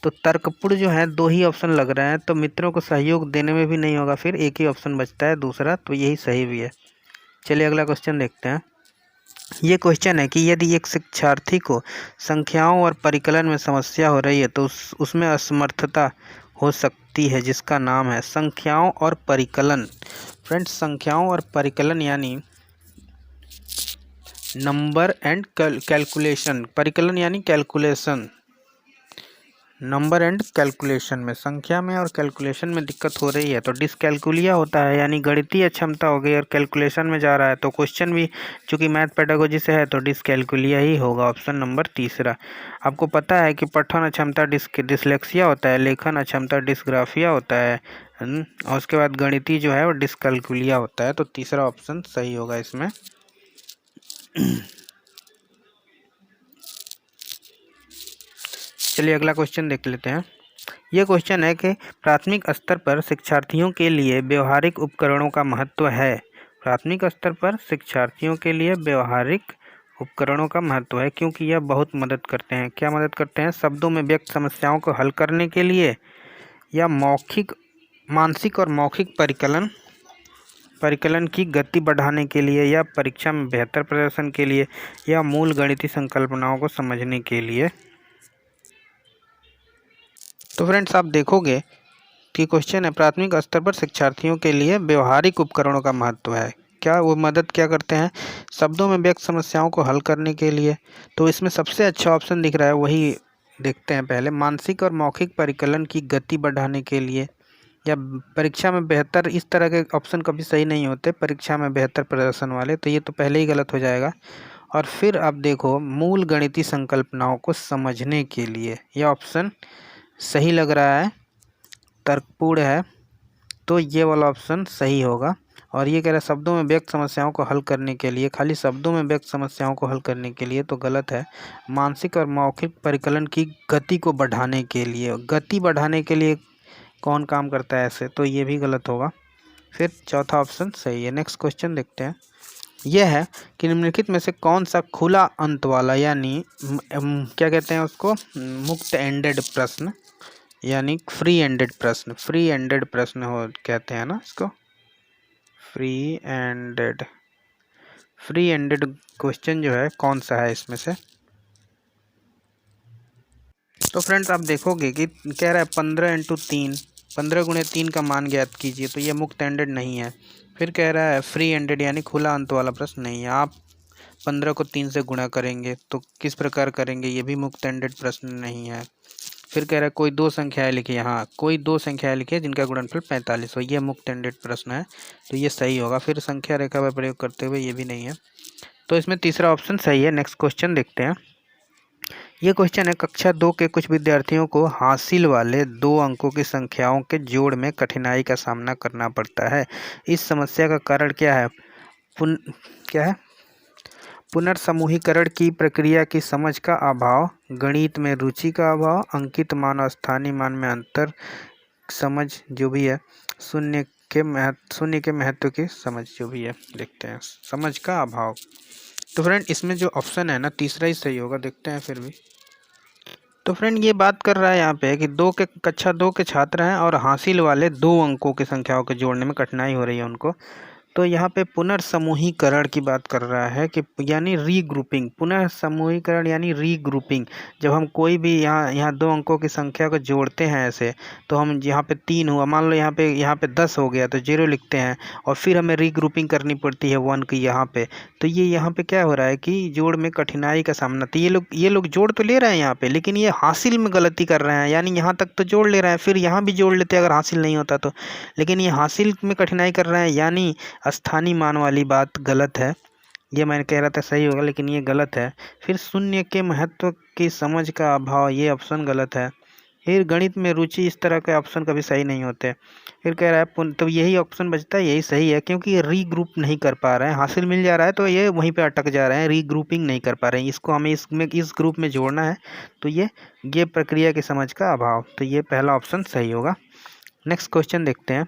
A: तो तर्कपूर्ण जो है 2 ही ऑप्शन लग रहे हैं, तो मित्रों को सहयोग देने में भी नहीं होगा, फिर एक ही ऑप्शन बचता है दूसरा, तो यही सही भी है। चलिए अगला क्वेश्चन देखते हैं। ये क्वेश्चन है कि यदि एक शिक्षार्थी को संख्याओं और परिकलन में समस्या हो रही है तो उसमें असमर्थता हो सकती है जिसका नाम है संख्याओं और परिकलन। फ्रेंड्स, संख्याओं और परिकलन यानी नंबर एंड कैलकुलेशन, परिकलन यानी कैलकुलेशन, नंबर एंड कैलकुलेशन में, संख्या में और कैलकुलेशन में दिक्कत हो रही है तो डिसकैलकुलिया होता है, यानी गणितीय क्षमता हो गई, और कैलकुलेशन में जा रहा है तो क्वेश्चन भी चूंकि मैथ पेडागोजी से है तो डिसकैलकुलिया ही होगा, ऑप्शन नंबर तीसरा। आपको पता है कि पठन अक्षमता डिसलेक्सिया होता है, लेखन अक्षमता डिस्ग्राफिया होता है, और उसके बाद गणितीय जो है वो डिसकैलकुलिया होता है, तो तीसरा ऑप्शन सही होगा इसमें। चलिए अगला क्वेश्चन देख लेते हैं। यह क्वेश्चन है कि प्राथमिक स्तर पर शिक्षार्थियों के लिए व्यवहारिक उपकरणों का महत्व है। प्राथमिक स्तर पर शिक्षार्थियों के लिए व्यवहारिक उपकरणों का महत्व है क्योंकि यह बहुत मदद करते हैं। क्या मदद करते हैं? शब्दों में व्यक्त समस्याओं को हल करने के लिए, या मानसिक और मौखिक परिकलन की गति बढ़ाने के लिए, या परीक्षा में बेहतर प्रदर्शन के लिए, या मूल गणितीय संकल्पनाओं को समझने के लिए। तो फ्रेंड्स, आप देखोगे कि क्वेश्चन है प्राथमिक स्तर पर शिक्षार्थियों के लिए व्यवहारिक उपकरणों का महत्व है। क्या वो मदद क्या करते हैं? शब्दों में व्यक्त समस्याओं को हल करने के लिए। तो इसमें सबसे अच्छा ऑप्शन दिख रहा है, वही देखते हैं पहले। मानसिक और मौखिक परिकलन की गति बढ़ाने के लिए, या परीक्षा में बेहतर, इस तरह के ऑप्शन कभी सही नहीं होते, परीक्षा में बेहतर प्रदर्शन वाले, तो ये तो पहले ही गलत हो जाएगा। और फिर आप देखो, मूल गणितीय संकल्पनाओं को समझने के लिए, यह ऑप्शन सही लग रहा है, तर्कपूर्ण है, तो ये वाला ऑप्शन सही होगा। और ये कह रहा है शब्दों में व्यक्त समस्याओं को हल करने के लिए, खाली शब्दों में व्यक्त समस्याओं को हल करने के लिए, तो गलत है। मानसिक और मौखिक परिकलन की गति को बढ़ाने के लिए, गति बढ़ाने के लिए कौन काम करता है ऐसे, तो ये भी गलत होगा। फिर चौथा ऑप्शन सही है। नेक्स्ट क्वेश्चन देखते हैं। यह है कि निम्नलिखित में से कौन सा खुला अंत वाला, यानी क्या कहते हैं उसको, मुक्त एंडेड प्रश्न, यानी फ्री एंडेड प्रश्न, फ्री एंडेड प्रश्न हो कहते हैं ना इसको, फ्री एंडेड क्वेश्चन जो है कौन सा है इसमें से। तो फ्रेंड्स, आप देखोगे कि कह रहा है 15 गुणे 3 का मान ज्ञात कीजिए, तो ये मुक्त एंडेड नहीं है। फिर कह रहा है फ्री एंडेड यानी खुला अंत वाला प्रश्न नहीं है। आप 15 को 3 से गुणा करेंगे तो किस प्रकार करेंगे, ये भी मुक्त एंडेड प्रश्न नहीं है। फिर कह रहा है कोई 2 संख्याएं लिखिए, यहाँ कोई 2 संख्याएं लिखिए जिनका गुणनफल 45 हो, ये मुक्त एंडेड प्रश्न है, तो ये सही होगा। फिर संख्या रेखा का प्रयोग करते हुए, ये भी नहीं है, तो इसमें तीसरा ऑप्शन सही है। नेक्स्ट क्वेश्चन देखते हैं। ये क्वेश्चन है कक्षा 2 के कुछ विद्यार्थियों को हासिल वाले 2 अंकों की संख्याओं के जोड़ में कठिनाई का सामना करना पड़ता है। इस समस्या का कारण क्या है? क्या है? पुनर्समूहीकरण की प्रक्रिया की समझ का अभाव, गणित में रुचि का अभाव, अंकित मान और स्थानीय मान में अंतर समझ जो भी है, शून्य के महत्व की समझ जो भी है, देखते हैं, समझ का अभाव। तो फ्रेंड, इसमें जो ऑप्शन है ना, तीसरा ही सही होगा, देखते हैं फिर भी। तो फ्रेंड, ये बात कर रहा है यहाँ पे कि कक्षा 2 के छात्र हैं और हासिल वाले 2 अंकों की संख्याओं के जोड़ने में कठिनाई हो रही है उनको। तो यहाँ पे पुनर्समूहीकरण की बात कर रहा है कि यानी रीग्रुपिंग, पुनर्समूहीकरण यानी रीग्रुपिंग। जब हम कोई भी यहाँ 2 अंकों की संख्या को जोड़ते हैं ऐसे, तो हम यहाँ पे 3 हुआ, मान लो यहाँ पे 10 हो गया तो 0 लिखते हैं, और फिर हमें रीग्रुपिंग करनी पड़ती है 1 की यहाँ पे। तो ये यहाँ पे क्या हो रहा है कि जोड़ में कठिनाई का सामना, तो ये लोग जोड़ तो ले रहे हैं यहाँ पे, लेकिन ये हासिल में गलती कर रहे हैं, यानी यहाँ तक तो जोड़ ले रहे हैं, फिर यहाँ भी जोड़ लेते अगर हासिल नहीं होता तो, लेकिन ये हासिल में कठिनाई कर रहे हैं, यानी स्थानीय मान वाली बात गलत है। ये मैंने कह रहा था सही होगा, लेकिन ये गलत है। फिर शून्य के महत्व की समझ का अभाव, ये ऑप्शन गलत है। फिर गणित में रुचि, इस तरह के ऑप्शन कभी सही नहीं होते। फिर कह रहा है तो यही ऑप्शन बचता है, यही सही है, क्योंकि ये रीग्रुप नहीं कर पा रहे हैं, हासिल मिल जा रहा है तो ये वहीं पे अटक जा रहे हैं, रीग्रुपिंग नहीं कर पा रहे हैं, इसको हमें इसमें इस ग्रुप में जोड़ना है। तो ये प्रक्रिया की समझ का अभाव, तो ये पहला ऑप्शन सही होगा। नेक्स्ट क्वेश्चन देखते हैं।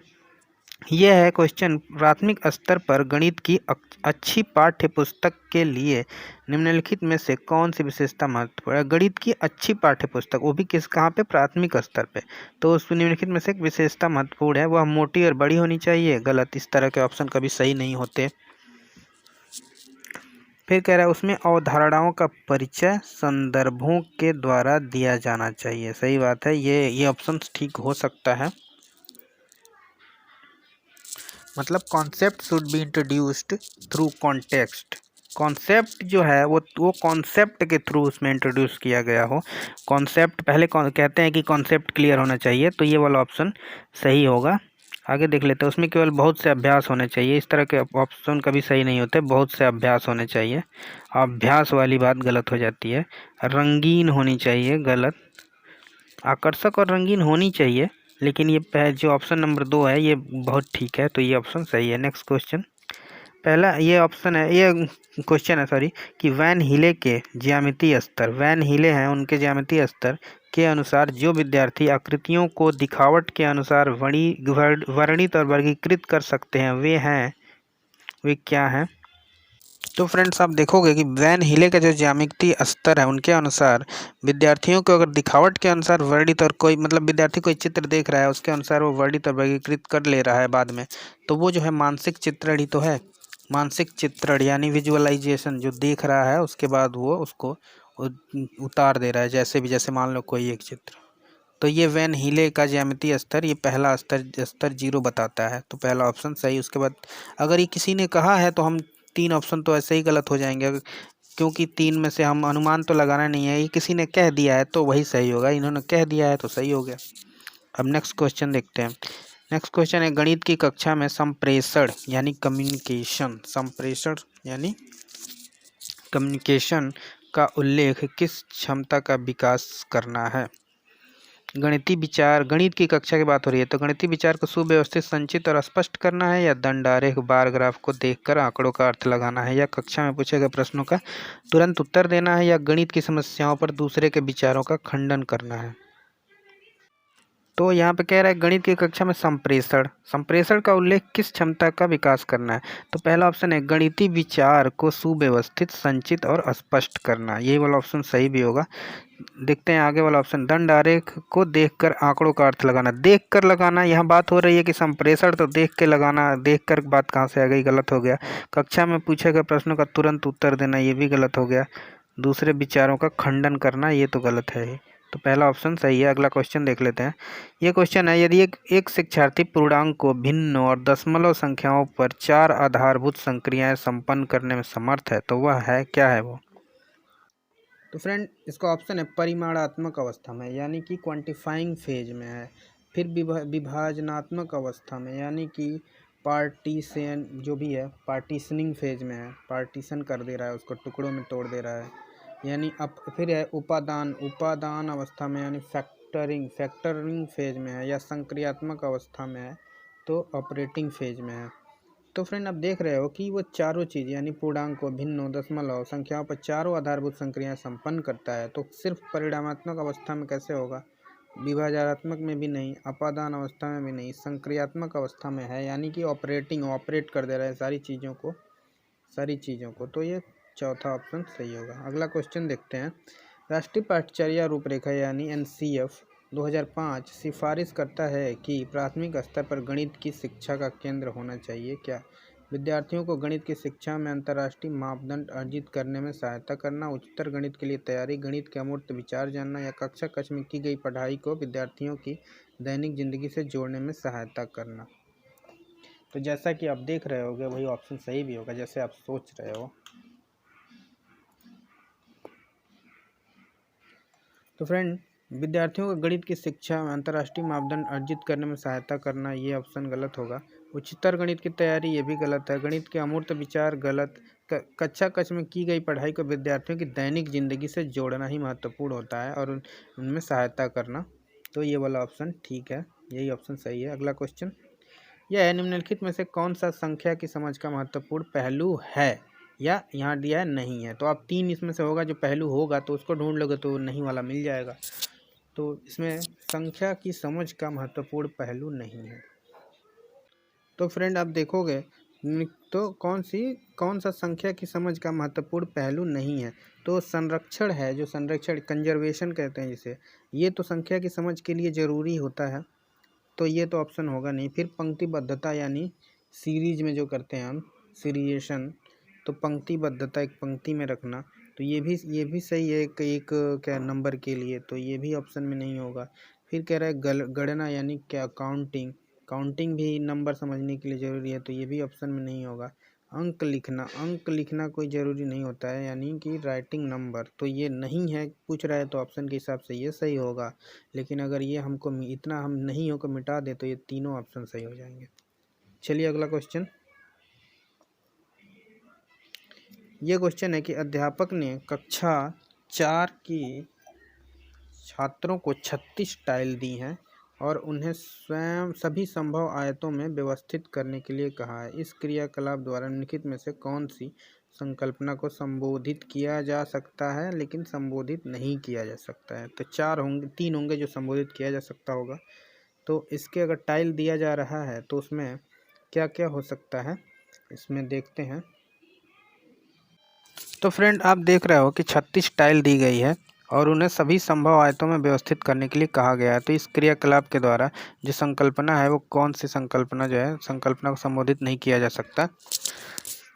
A: यह है क्वेश्चन, प्राथमिक स्तर पर गणित की अच्छी पाठ्य पुस्तक के लिए निम्नलिखित में से कौन सी विशेषता महत्वपूर्ण है। गणित की अच्छी पाठ्य पुस्तक, वो भी कहाँ पे, प्राथमिक स्तर पे, तो उस निम्नलिखित में से एक विशेषता महत्वपूर्ण है, वह मोटी और बड़ी होनी चाहिए। गलत, इस तरह के ऑप्शन कभी सही नहीं होते। फिर कह रहा है उसमें अवधारणाओं का परिचय संदर्भों के द्वारा दिया जाना चाहिए। सही बात है, ये ऑप्शन ठीक हो सकता है। मतलब concept should be introduced through context. Concept जो है वो कॉन्सेप्ट के थ्रू उसमें इंट्रोड्यूस किया गया हो। कॉन्सेप्ट पहले कहते हैं कि कॉन्सेप्ट क्लियर होना चाहिए, तो ये वाला ऑप्शन सही होगा। आगे देख लेते हैं। उसमें केवल बहुत से अभ्यास होने चाहिए, इस तरह के ऑप्शन कभी सही नहीं होते। बहुत से अभ्यास होने चाहिए, अभ्यास वाली बात गलत हो जाती है। रंगीन होनी चाहिए, गलत। आकर्षक और रंगीन होनी चाहिए, लेकिन ये जो ऑप्शन नंबर 2 है ये बहुत ठीक है, तो ये ऑप्शन सही है। नेक्स्ट क्वेश्चन, पहला ये ऑप्शन है, ये क्वेश्चन है सॉरी, कि वैन हीले के ज्यामितीय स्तर, वैन हीले हैं उनके ज्यामितीय स्तर के अनुसार जो विद्यार्थी आकृतियों को दिखावट के अनुसार वर्णित और वर्गीकृत कर सकते हैं वे क्या हैं। तो फ्रेंड्स आप देखोगे कि वैन हीले का जो ज्यामितीय स्तर है उनके अनुसार विद्यार्थियों को अगर दिखावट के अनुसार वर्णित और कोई मतलब विद्यार्थी कोई चित्र देख रहा है उसके अनुसार वो वर्णित और वर्गीकृत कर ले रहा है बाद में, तो वो जो है मानसिक चित्रण ही तो है। मानसिक चित्रण यानी विजुअलाइजेशन, जो देख रहा है उसके बाद वो उसको उतार दे रहा है, जैसे मान लो कोई एक चित्र। तो ये वैन हीले का ज्यामितीय स्तर, ये पहला स्तर 0 बताता है, तो पहला ऑप्शन सही। उसके बाद अगर ये किसी ने कहा है तो हम 3 ऑप्शन तो ऐसे ही गलत हो जाएंगे, क्योंकि 3 में से हम अनुमान तो लगाना नहीं है, ये किसी ने कह दिया है तो वही सही होगा, इन्होंने कह दिया है तो सही हो गया। अब नेक्स्ट क्वेश्चन देखते हैं। नेक्स्ट क्वेश्चन है, गणित की कक्षा में संप्रेषण यानी कम्युनिकेशन का उल्लेख किस क्षमता का विकास करना है। गणितीय विचार, गणित की कक्षा की बात हो रही है, तो गणितीय विचार को सुव्यवस्थित, संचित और स्पष्ट करना है, या दंडारेख बार ग्राफ को देखकर आंकड़ों का अर्थ लगाना है, या कक्षा में पूछे गए प्रश्नों का तुरंत उत्तर देना है, या गणित की समस्याओं पर दूसरे के विचारों का खंडन करना है। तो यहाँ पे कह रहा है गणित की कक्षा में संप्रेषण का उल्लेख किस क्षमता का विकास करना है। तो पहला ऑप्शन है गणितीय विचार को सुव्यवस्थित, संचित और स्पष्ट करना, यही वाला ऑप्शन सही भी होगा। देखते हैं आगे वाला ऑप्शन, दंड आरेख को देखकर आंकड़ों का अर्थ लगाना। देख कर लगाना, यहाँ बात हो रही है कि संप्रेषण, तो देख के लगाना, देख कर बात कहाँ से आ गई, गलत हो गया। कक्षा में पूछे गए प्रश्नों का तुरंत उत्तर देना, ये भी गलत हो गया। दूसरे विचारों का खंडन करना, ये तो गलत है। तो पहला ऑप्शन सही है। अगला क्वेश्चन देख लेते हैं। ये क्वेश्चन है, यदि एक शिक्षार्थी पूर्णांक को भिन्न और दशमलव संख्याओं पर 4 आधारभूत संक्रियाएं संपन्न करने में समर्थ है, तो वह है क्या है वो। तो फ्रेंड इसका ऑप्शन है परिमाणात्मक अवस्था में, यानी कि क्वांटिफाइंग फेज में है। फिर विभाजनात्मक अवस्था में, यानी कि पार्टीशन जो भी है पार्टीशनिंग फेज में है, पार्टीशन कर दे रहा है, उसको टुकड़ों में तोड़ दे रहा है, यानी अब फिर है उपादान अवस्था में, यानी फैक्टरिंग फेज में है, या संक्रियात्मक अवस्था में है तो ऑपरेटिंग फेज में है। तो फ्रेंड आप देख रहे हो कि वो चारों चीज़ यानी पूर्णांक को भिन्न दशमलव संख्याओं पर चारों आधारभूत संक्रियाएं संपन्न करता है, तो सिर्फ परिमाणात्मक अवस्था में कैसे होगा, विभाजनात्मक में भी नहीं, अपादान अवस्था में भी नहीं, संक्रियात्मक अवस्था में है, यानी कि ऑपरेट कर दे रहा है सारी चीज़ों को, तो ये चौथा ऑप्शन सही होगा। अगला क्वेश्चन देखते हैं। राष्ट्रीय पाठ्यचर्या रूपरेखा यानी NCF 2005 सिफारिश करता है कि प्राथमिक स्तर पर गणित की शिक्षा का केंद्र होना चाहिए क्या। विद्यार्थियों को गणित की शिक्षा में अंतर्राष्ट्रीय मापदंड अर्जित करने में सहायता करना, उच्चतर गणित के लिए तैयारी, गणित के अमूर्त विचार जानना, या कक्षा कक्ष में की गई पढ़ाई को विद्यार्थियों की दैनिक जिंदगी से जोड़ने में सहायता करना। तो जैसा कि आप देख रहे होगे वही ऑप्शन सही भी होगा जैसे आप सोच रहे हो। तो फ्रेंड विद्यार्थियों को गणित की शिक्षा में अंतर्राष्ट्रीय मापदंड अर्जित करने में सहायता करना, ये ऑप्शन गलत होगा। उच्चतर गणित की तैयारी, ये भी गलत है। गणित के अमूर्त विचार, गलत। कक्षा कक्ष में की गई पढ़ाई को विद्यार्थियों की दैनिक जिंदगी से जोड़ना ही महत्वपूर्ण होता है और उनमें सहायता करना, तो ये वाला ऑप्शन ठीक है, यही ऑप्शन सही है। अगला क्वेश्चन, यह निम्नलिखित में से कौन सा संख्या की समझ का महत्वपूर्ण पहलू है, या यहाँ दिया है नहीं है। तो आप 3 इसमें से होगा, जो पहलू होगा तो उसको ढूंढ लोगे तो नहीं वाला मिल जाएगा। तो इसमें संख्या की समझ का महत्वपूर्ण पहलू नहीं है। तो फ्रेंड आप देखोगे तो कौन सा संख्या की समझ का महत्वपूर्ण पहलू नहीं है। तो संरक्षण है, जो संरक्षण कंजर्वेशन कहते हैं जिसे, ये तो संख्या की समझ के लिए ज़रूरी होता है, तो ये तो ऑप्शन होगा नहीं। फिर पंक्तिबद्धता यानी सीरीज में जो करते हैं हम सीरिएशन, तो पंक्तिबद्धता एक पंक्ति में रखना, तो ये भी सही है एक क्या नंबर के लिए, तो ये भी ऑप्शन में नहीं होगा। फिर कह रहा है गणना यानी क्या काउंटिंग भी नंबर समझने के लिए ज़रूरी है, तो ये भी ऑप्शन में नहीं होगा। अंक लिखना कोई ज़रूरी नहीं होता है, यानी कि राइटिंग नंबर, तो ये नहीं है। पूछ रहा है तो ऑप्शन के हिसाब से ये सही होगा, लेकिन अगर ये हमको इतना हम नहीं हो को मिटा दे तो ये तीनों ऑप्शन सही हो जाएंगे। चलिए अगला क्वेश्चन, ये क्वेश्चन है कि अध्यापक ने कक्षा 4 की छात्रों को 36 टाइल दी हैं और उन्हें स्वयं सभी संभव आयतों में व्यवस्थित करने के लिए कहा है। इस क्रियाकलाप द्वारा निम्नलिखित में से कौन सी संकल्पना को संबोधित किया जा सकता है लेकिन संबोधित नहीं किया जा सकता है। तो 3 होंगे जो संबोधित किया जा सकता होगा। तो इसके अगर टाइल दिया जा रहा है तो उसमें क्या क्या हो सकता है, इसमें देखते हैं। तो फ्रेंड आप देख रहे हो कि 36 टाइल दी गई है और उन्हें सभी संभव आयतों में व्यवस्थित करने के लिए कहा गया है। तो इस क्रियाकलाप के द्वारा जो संकल्पना है वो कौन सी संकल्पना जो है, संकल्पना को संबोधित नहीं किया जा सकता।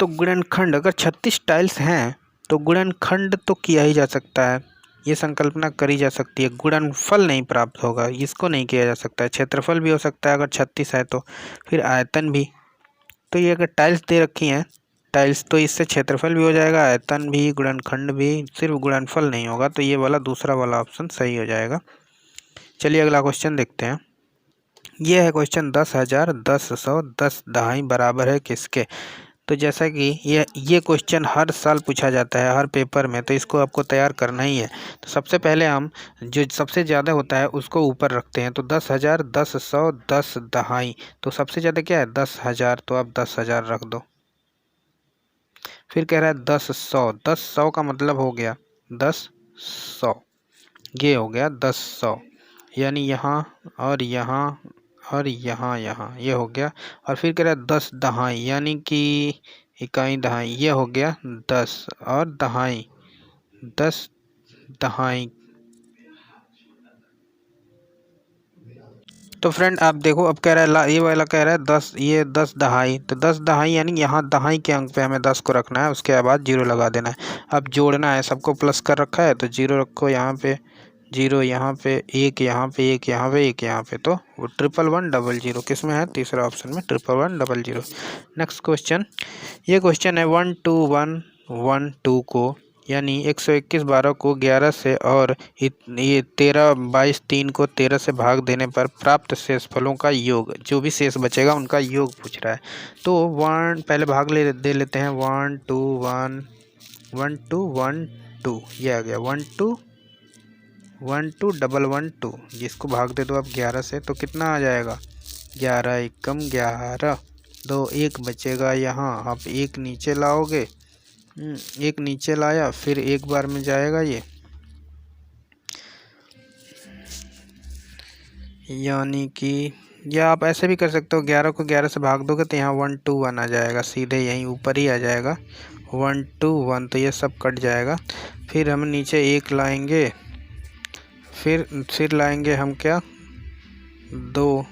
A: तो गुणनखंड, अगर 36 टाइल्स हैं तो गुणनखंड तो किया ही जा सकता है, ये संकल्पना करी जा सकती है। गुणनफल नहीं प्राप्त होगा, इसको नहीं किया जा सकता है। क्षेत्रफल भी हो सकता है अगर 36 है तो, फिर आयतन भी। तो ये अगर टाइल्स दे रखी हैं टाइल्स, तो इससे क्षेत्रफल भी हो जाएगा, आयतन भी, गुणनखंड भी, सिर्फ गुणनफल नहीं होगा। तो ये वाला दूसरा वाला ऑप्शन सही हो जाएगा। चलिए अगला क्वेश्चन देखते हैं। ये है क्वेश्चन 10,000, 10, 100, 10 दहाई बराबर है किसके। तो जैसा कि ये क्वेश्चन हर साल पूछा जाता है हर पेपर में, तो इसको आपको तैयार करना ही है। तो सबसे पहले हम जो सबसे ज़्यादा होता है उसको ऊपर रखते हैं। तो 10,000, 10, 100, 10 दहाई, तो सबसे ज़्यादा क्या है 10,000, तो आप 10,000 रख दो। फिर कह रहा है 10, 100, 10 100 का मतलब हो गया 10 100, ये हो गया 10 100, यानी यहाँ और यहाँ और यहाँ ये हो गया। और फिर कह रहा है 10 दहाई, यानी कि इकाई दहाई, ये हो गया 10 और दहाई 10 दहाई। तो फ्रेंड आप देखो अब कह रहा है ये वाला कह रहा है 10, ये 10 दहाई, तो 10 दहाई यानी यहाँ दहाई के अंक पे हमें 10 को रखना है, उसके बाद 0 लगा देना है। अब जोड़ना है, सबको प्लस कर रखा है तो 0 रखो यहाँ पे, 0 यहाँ पे, 1 यहाँ पे, 1 यहाँ पे, 1 यहाँ पे, तो वो 11100 किस में है, तीसरा ऑप्शन में 11100। नेक्स्ट क्वेश्चन, ये क्वेश्चन है 1 2 1 1 2 को यानी 121 12 को 11 से और ये 13 22 3 को 13 से भाग देने पर प्राप्त शेष फलों का योग, जो भी शेष बचेगा उनका योग पूछ रहा है। तो 1 पहले भाग दे लेते हैं, 1 2 1 1 2 1 2, ये आ गया 1 2 1 2 1 1 2, जिसको भाग दे दो आप 11 से तो कितना आ जाएगा 11 एकम 11, 2 1 बचेगा यहाँ, आप 1 नीचे लाओगे, 1 नीचे लाया, फिर एक बार में जाएगा ये, यानी कि या आप ऐसे भी कर सकते हो, 11 को 11 से भाग दोगे तो यहाँ 1 2 1 आ जाएगा, सीधे यहीं ऊपर ही आ जाएगा 1 2 1, तो ये सब कट जाएगा। फिर हम नीचे 1 लाएंगे, फिर लाएंगे हम क्या 2,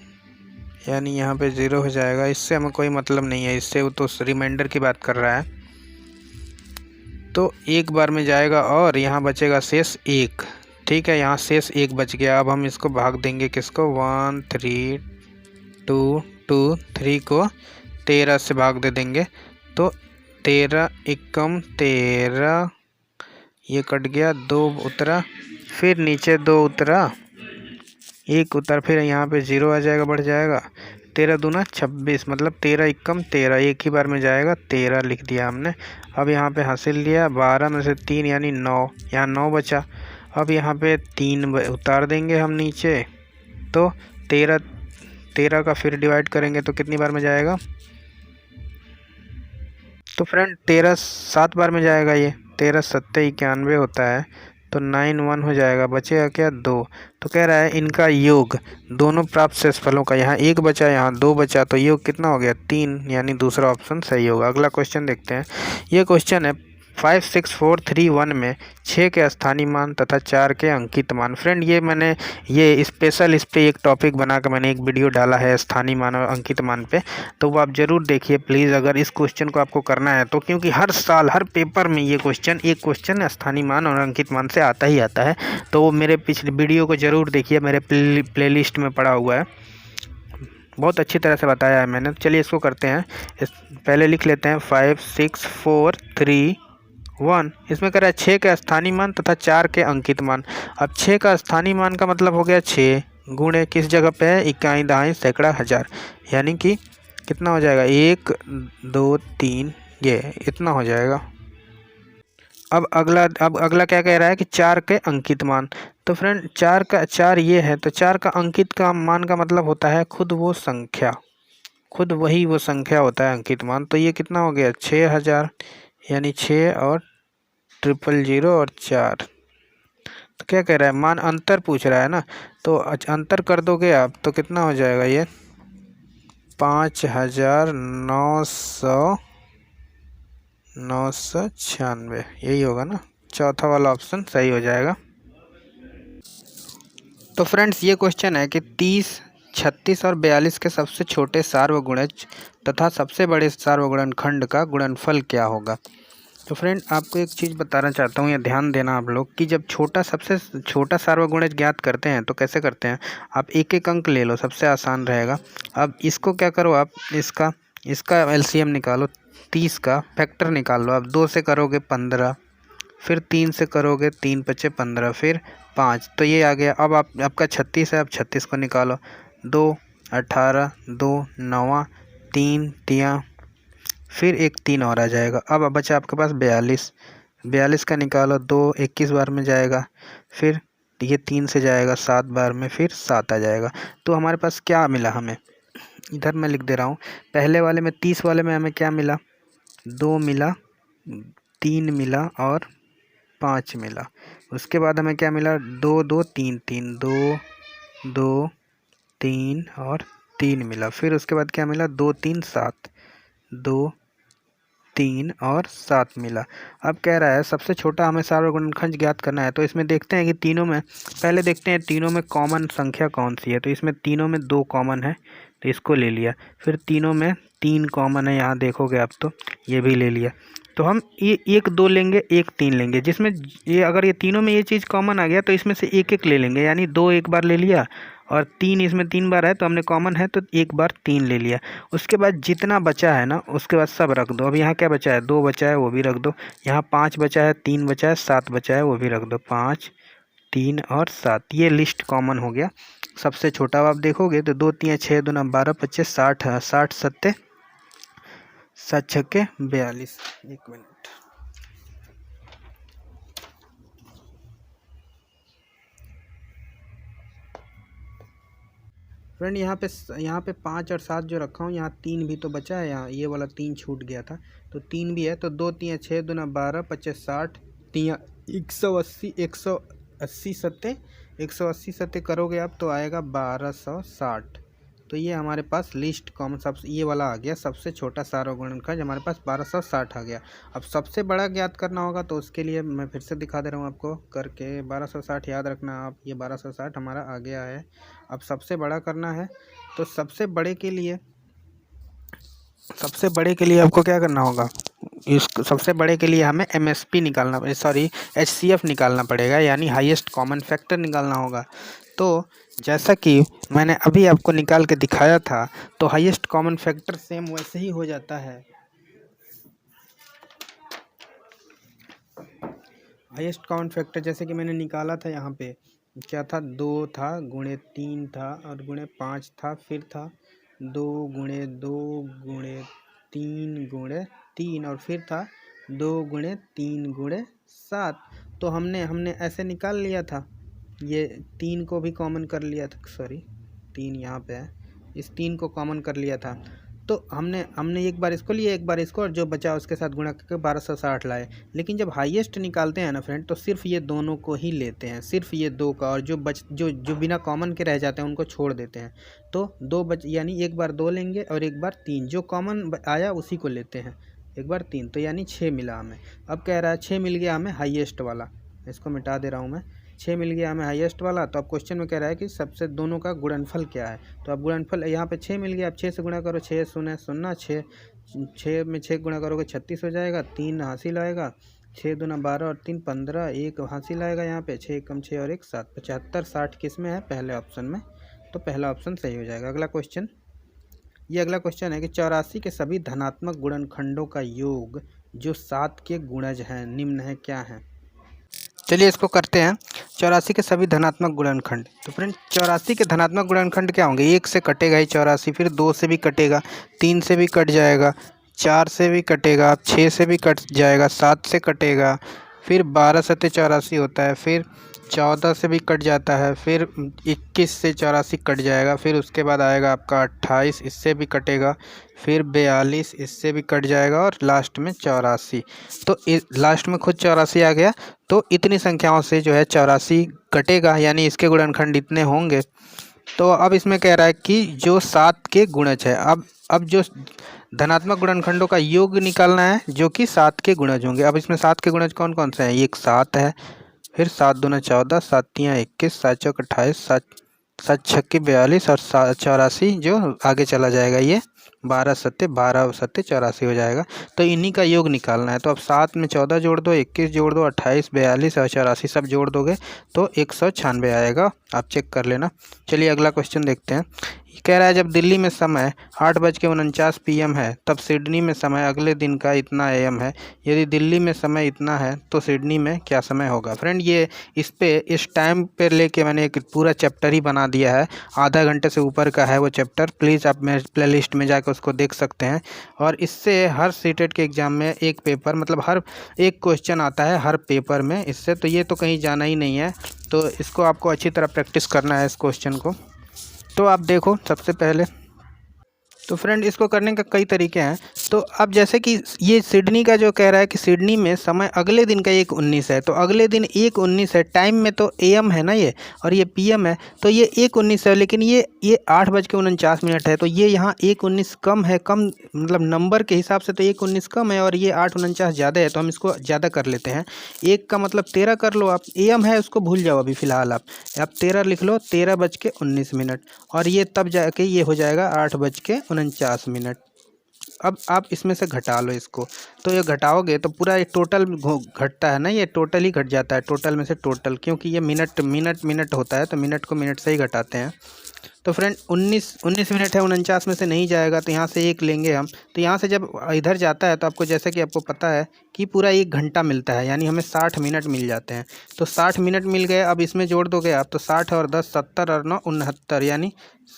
A: यानी यहाँ पे 0 हो जाएगा। इससे हमें कोई मतलब नहीं है, इससे वो तो रिमाइंडर की बात कर रहा है। तो एक बार में जाएगा और यहाँ बचेगा शेष 1, ठीक है, यहाँ शेष 1 बच गया। अब हम इसको भाग देंगे किसको, 1 3 2 2 3 को 13 से भाग दे देंगे, तो 13 एकम 13, ये कट गया, 2 उतरा, फिर नीचे 2 उतरा, 1 उतर, फिर यहाँ पे 0 आ जाएगा, बढ़ जाएगा, 13 दूना 26, मतलब 13 एकम 13, एक ही बार में जाएगा, 13 लिख दिया हमने। अब यहाँ पे हासिल लिया, 12 में से 3 यानी 9, यहाँ 9 बचा। अब यहाँ पे 3 उतार देंगे हम नीचे, तो 13 13 का फिर डिवाइड करेंगे तो कितनी बार में जाएगा? तो फ्रेंड 13 7 बार में जाएगा। ये 13 सत्ते 91 होता है, तो 9 1 हो जाएगा, बचेगा क्या? 2। तो कह रहा है इनका योग दोनों प्राप्त शेषफलों का, यहाँ 1 बचा यहाँ 2 बचा, तो योग कितना हो गया? 3, यानी दूसरा ऑप्शन सही होगा। अगला क्वेश्चन देखते हैं। ये क्वेश्चन है 5 6 4 3 1 में 6 के स्थानीय मान तथा 4 के अंकित मान। फ्रेंड ये मैंने ये स्पेशल इस पे एक टॉपिक बनाकर मैंने एक वीडियो डाला है स्थानीय मान और अंकित मान पे, तो वो आप ज़रूर देखिए प्लीज़, अगर इस क्वेश्चन को आपको करना है तो, क्योंकि हर साल हर पेपर में ये क्वेश्चन एक क्वेश्चन स्थानीय मान और अंकित मान से आता ही आता है। तो वो मेरे पिछले वीडियो को ज़रूर देखिए, मेरे प्लेलिस्ट में पड़ा हुआ है, बहुत अच्छी तरह से बताया है मैंने। चलिए इसको करते हैं। पहले लिख लेते हैं 5 6 4 3 1। इसमें कह रहा है 6 के स्थानीय मान तथा 4 के अंकित मान। अब 6 का स्थानीय मान का मतलब हो गया 6 गुणे किस जगह पे है? इकाई दहाई सैकड़ा हज़ार, यानी कि कितना हो जाएगा? 1 2 3, ये इतना हो जाएगा। अब अगला क्या कह रहा है कि 4 के अंकित मान। तो फ्रेंड 4 ये है, तो 4 का अंकित का मान का मतलब होता है खुद वो संख्या, खुद वही वो संख्या होता है अंकित मान। तो ये कितना हो गया? 6000, यानी 6 और 000 और 4। तो क्या कह रहा है? मान अंतर पूछ रहा है ना, तो अंतर कर दोगे आप तो कितना हो जाएगा? ये 5996, यही होगा ना, चौथा वाला ऑप्शन सही हो जाएगा। तो फ्रेंड्स ये क्वेश्चन है कि 30 36 और 42 के सबसे छोटे सार्वगुणज तथा सबसे बड़े सार्वगुणनखंड का गुणनफल क्या होगा। तो फ्रेंड आपको एक चीज़ बताना चाहता हूँ, या ध्यान देना आप लोग, कि जब सबसे छोटा सार्वगुणज ज्ञात करते हैं तो कैसे करते हैं? आप एक एक अंक ले लो, सबसे आसान रहेगा। अब इसको क्या करो आप, इसका एलसीएम निकालो, 30 का फैक्टर निकाल लो। आप 2 से करोगे 15, फिर 3 से करोगे 3 पचे 15, फिर 5, तो ये आ गया। अब आपका 36 है, आप 36 को निकालो, 2 18, 2 9, 3 3, फिर एक 3 और आ जाएगा। अब बचा आपके पास 42 का निकालो, 2 21 बार में जाएगा, फिर ये 3 से जाएगा 7 बार में, फिर 7 आ जाएगा। तो हमारे पास क्या मिला हमें? इधर मैं लिख दे रहा हूँ। पहले वाले में 30 वाले में हमें क्या मिला? 2 मिला, 3 मिला और 5 मिला। उसके बाद हमें क्या मिला? 2 2 3 3, 2 2 3 और 3 मिला। फिर उसके बाद क्या मिला? 2 3 7, 2 3 और 7 मिला। अब कह रहा है सबसे छोटा हमें सार्वगुणनखंड ज्ञात करना है। तो इसमें देखते हैं कि तीनों में, पहले देखते हैं तीनों में कॉमन संख्या कौन सी है। तो इसमें तीनों में 2 कॉमन है, तो इसको ले लिया। फिर तीनों में 3 कॉमन है, यहाँ देखोगे आप तो ये भी ले लिया। तो हम ये 1 2 लेंगे, 1 3 लेंगे, जिसमें ये अगर ये तीनों में ये चीज़ कॉमन आ गया तो इसमें से एक एक ले लेंगे, यानी 2 एक बार ले लिया, और 3 इसमें 3 बार है तो हमने कॉमन है तो एक बार 3 ले लिया। उसके बाद जितना बचा है ना, उसके बाद सब रख दो। अब यहाँ क्या बचा है? 2 बचा है, वो भी रख दो। यहाँ 5 बचा है, 3 बचा है, 7 बचा है, वो भी रख दो। 5 3 और 7, ये लिस्ट कॉमन हो गया। सबसे छोटा आप देखोगे तो 2 3 6 2 12 25 60 60 सत्ते 7 छक्के 42। एक मिनट, फ्रेंड यहाँ पे 5 और 7 जो रखा हूँ, यहाँ 3 भी तो बचा है, यहाँ ये वाला 3 छूट गया था, तो 3 भी है। तो 2 3 6 2 12 25 60 3 180 180 सत्ते 180 सत्ते करोगे आप तो आएगा 1260। तो ये हमारे पास लिस्ट कॉमन सब ये वाला आ गया, सबसे छोटा सार्वगुणनखंड हमारे पास 1260 आ गया। अब सबसे बड़ा ज्ञात करना होगा, तो उसके लिए मैं फिर से दिखा दे रहा हूँ आपको करके। 1260 याद रखना आप, ये 1260 हमारा आ गया है। अब सबसे बड़ा करना है, तो सबसे बड़े के लिए आपको क्या करना होगा? इस सबसे बड़े के लिए हमें एमएसपी निकालना, सॉरी एचसीएफ निकालना पड़ेगा, यानी हाईएस्ट कॉमन फैक्टर निकालना होगा। तो जैसा कि मैंने अभी आपको निकाल के दिखाया था, तो हाईएस्ट कॉमन फैक्टर सेम वैसे ही हो जाता है। हाईएस्ट कॉमन फैक्टर जैसे कि मैंने निकाला था, यहाँ पे क्या था? 2 था, गुणे 3 था, और गुणे 5 था, फिर था 2 गुणे 2 गुणे 3 गुणे 3, और फिर था 2 गुणे 3 गुणे 7। तो हमने ऐसे निकाल लिया था, ये 3 को भी कॉमन कर लिया था, सॉरी 3 यहाँ पे है, इस 3 को कॉमन कर लिया था, तो हमने एक बार इसको लिया, एक बार इसको, और जो बचा उसके साथ गुणा करके 1260 लाए। लेकिन जब हाईएस्ट निकालते हैं ना फ्रेंड, तो सिर्फ ये दोनों को ही लेते हैं, सिर्फ ये 2 का, और जो बिना कॉमन के रह जाते हैं उनको छोड़ देते हैं। तो 2 यानी एक बार 2 लेंगे और एक बार 3, जो कॉमन आया उसी को लेते हैं, एक बार 3, तो यानी 6 मिला हमें। अब कह रहा है 6 मिल गया हमें हाईएस्ट वाला, इसको मिटा दे रहा हूँ मैं, 6 मिल गया हमें हाईएस्ट वाला। तो अब क्वेश्चन में कह रहा है कि सबसे दोनों का गुणनफल क्या है। तो अब गुणनफल यहाँ पे 6 मिल गया, अब 6 से गुणा करो, 6 शून्य शून्य, 6 में 6 गुणा करोगे 36 हो जाएगा, 3 हासिल आएगा, 6 दूना 12 और 3 15, 1 हासिल आएगा यहाँ पे, 6 कम 6 और 1 7, 75 60 किस में है, पहले ऑप्शन में, तो पहला ऑप्शन सही हो जाएगा। अगला क्वेश्चन, ये अगला क्वेश्चन है कि 84 के सभी धनात्मक गुणनखंडों का योग जो 7 के गुणज हैं निम्न है क्या है। चलिए इसको करते हैं। 84 के सभी धनात्मक गुणनखंड, तो फ्रेंड 84 के धनात्मक गुणनखंड क्या होंगे, 1 से कटेगा ही 84, फिर 2 से भी कटेगा, 3 से भी कट जाएगा, 4 से भी कटेगा, 6 से भी कट जाएगा, 7 से कटेगा, फिर 12 सत्ते 84 होता है, फिर 14 से भी कट जाता है, फिर 21 से 84 कट जाएगा, फिर उसके बाद आएगा आपका 28, इससे भी कटेगा, फिर 42 इससे भी कट जाएगा, और लास्ट में 84। तो लास्ट में खुद 84 आ गया। तो इतनी संख्याओं से जो है 84 कटेगा, यानी इसके गुणनखंड इतने होंगे। तो अब इसमें कह रहा है कि जो 7 के गुणज है, अब जो धनात्मक गुणनखंडों का योग निकालना है जो कि 7 के गुणज होंगे। अब इसमें 7 के गुणज कौन कौन से हैं, एक 7 है, फिर 7 दूना 14, 7 तियाँ 21, 7 चौक 28, 7 छक्के 42 और 84 जो आगे चला जाएगा, ये 12 सत्ते 84 हो जाएगा। तो इन्हीं का योग निकालना है। तो अब 7 में 14 जोड़ दो, 21 जोड़ दो, 28 42 और 84 सब जोड़ दोगे तो 196 आएगा, आप चेक कर लेना। चलिए अगला क्वेश्चन देखते हैं। कह रहा है जब दिल्ली में समय 8:49 PM है, तब सिडनी में समय अगले दिन का इतना AM है। यदि दिल्ली में समय इतना है तो सिडनी में क्या समय होगा। फ्रेंड ये इस टाइम पे लेके मैंने एक पूरा चैप्टर ही बना दिया है, आधा घंटे से ऊपर का है वो चैप्टर, प्लीज़ आप मेरे प्लेलिस्ट में जाकर उसको देख सकते हैं। और इससे हर सीटेट के एग्ज़ाम में एक पेपर, मतलब हर एक क्वेश्चन आता है हर पेपर में इससे, तो ये तो कहीं जाना ही नहीं है। तो इसको आपको अच्छी तरह प्रैक्टिस करना है इस क्वेश्चन को। तो आप देखो सबसे पहले, तो फ्रेंड इसको करने का कई तरीके हैं। तो अब जैसे कि ये सिडनी का जो कह रहा है कि सिडनी में समय अगले दिन का 1:19 है, तो अगले दिन 1:19 है, टाइम में तो AM है ना ये, और ये PM है, तो ये 1:19 है, लेकिन ये 8:49 है, तो ये यहाँ 1:19 कम है, कम मतलब नंबर के हिसाब से तो 1:19 कम है, और ये 8:49 ज़्यादा है, तो हम इसको ज़्यादा कर लेते हैं। 1 का मतलब 13 कर लो आप, AM है उसको भूल जाओ अभी फ़िलहाल आप 13 लिख लो, 13:19, और ये तब जाके ये हो जाएगा 8:49। अब आप इसमें से घटा लो इसको, तो ये घटाओगे तो पूरा ये टोटल घटता है ना, ये टोटल ही घट जाता है, टोटल में से टोटल, क्योंकि ये मिनट होता है, तो मिनट को मिनट से ही घटाते हैं। तो फ्रेंड 19 मिनट है, 49 में से नहीं जाएगा, तो यहाँ से 1 लेंगे हम। तो यहाँ से जब इधर जाता है तो आपको, जैसे कि आपको पता है कि पूरा 1 घंटा मिलता है, यानी हमें 60 मिनट मिल जाते हैं। तो 60 मिनट मिल गए, अब इसमें जोड़ दोगे आप, तो 60 और 10 70 और 9 69,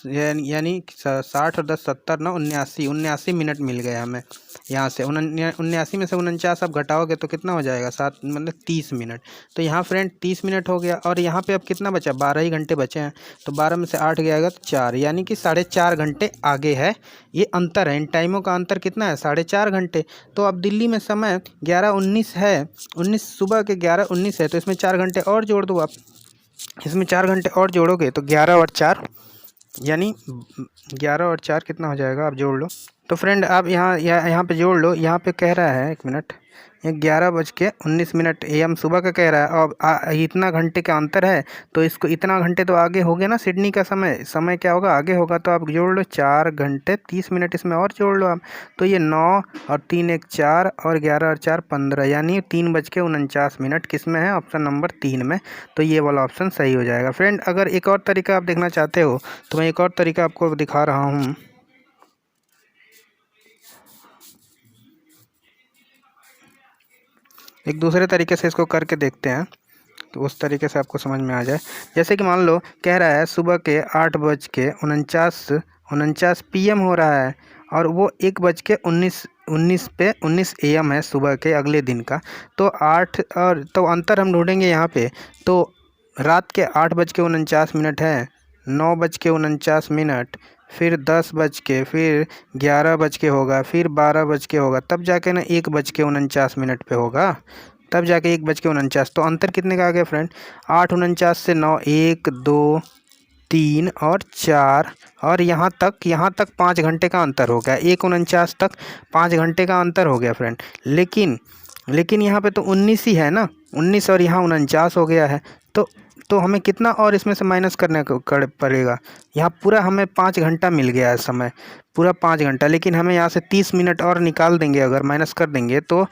A: यानी 60 और 10 70 9 79 मिनट मिल गए हमें यहाँ से। 79 में से 49 आप घटाओगे तो कितना हो जाएगा, 7 मतलब 30 मिनट। तो यहाँ फ्रेंड 30 मिनट हो गया, और यहाँ पे अब कितना बचा, 12 ही घंटे बचे हैं, तो 12 में से 8 गया आएगा तो 4, यानी कि 4.5 घंटे आगे है। ये अंतर है, इन टाइमों का अंतर कितना है, 4.5 घंटे। तो अब दिल्ली में समय 11:19 है, 19 सुबह के 11:19 है, तो इसमें 4 घंटे और जोड़ दो आप, इसमें 4 घंटे और जोड़ोगे तो 11 और 4, यानी 11 और 4 कितना हो जाएगा, आप जोड़ लो। तो फ्रेंड आप यहाँ पे जोड़ लो, यहाँ पे कह रहा है 1 मिनट, ये 11:19 AM सुबह का कह रहा है, और इतना घंटे का अंतर है, तो इसको इतना घंटे तो आगे हो गया ना सिडनी का समय क्या होगा, आगे होगा। तो आप जोड़ लो 4 घंटे 30 मिनट, इसमें और जोड़ लो आप, तो ये 9 और 3 1 4 और 11 और 4 15, यानी 3:49 किस में है, ऑप्शन नंबर 3 में। तो ये वाला ऑप्शन सही हो जाएगा। फ्रेंड अगर एक और तरीका आप देखना चाहते हो तो मैं एक और तरीका आपको दिखा रहा हूँ। एक दूसरे तरीके से इसको करके देखते हैं, तो उस तरीके से आपको समझ में आ जाए। जैसे कि मान लो कह रहा है सुबह के 8:49 PM हो रहा है, और वो 1:19 पे 19 AM है सुबह के अगले दिन का। तो 8 और तो अंतर हम ढूंढेंगे यहाँ पे, तो रात के 8:49 है, 9:49, फिर 10 फिर 11 होगा, फिर 12 होगा, तब जाके ना 1:49 पे होगा, तब जाके 1:49। तो अंतर कितने का आ गया फ्रेंड? 8:49 से 9, 1 2 3 और 4, और यहाँ तक 5 घंटे का अंतर हो गया। 1:49 तक 5 घंटे का अंतर हो गया फ्रेंड। लेकिन यहाँ पे तो 19 ही है ना, 19 और यहाँ 49 हो गया है। तो हमें कितना और इसमें से माइनस करने को पड़ेगा? यहाँ पूरा हमें 5 घंटा मिल गया है समय, पूरा 5 घंटा। लेकिन हमें यहाँ से 30 मिनट और निकाल देंगे, अगर माइनस कर देंगे तो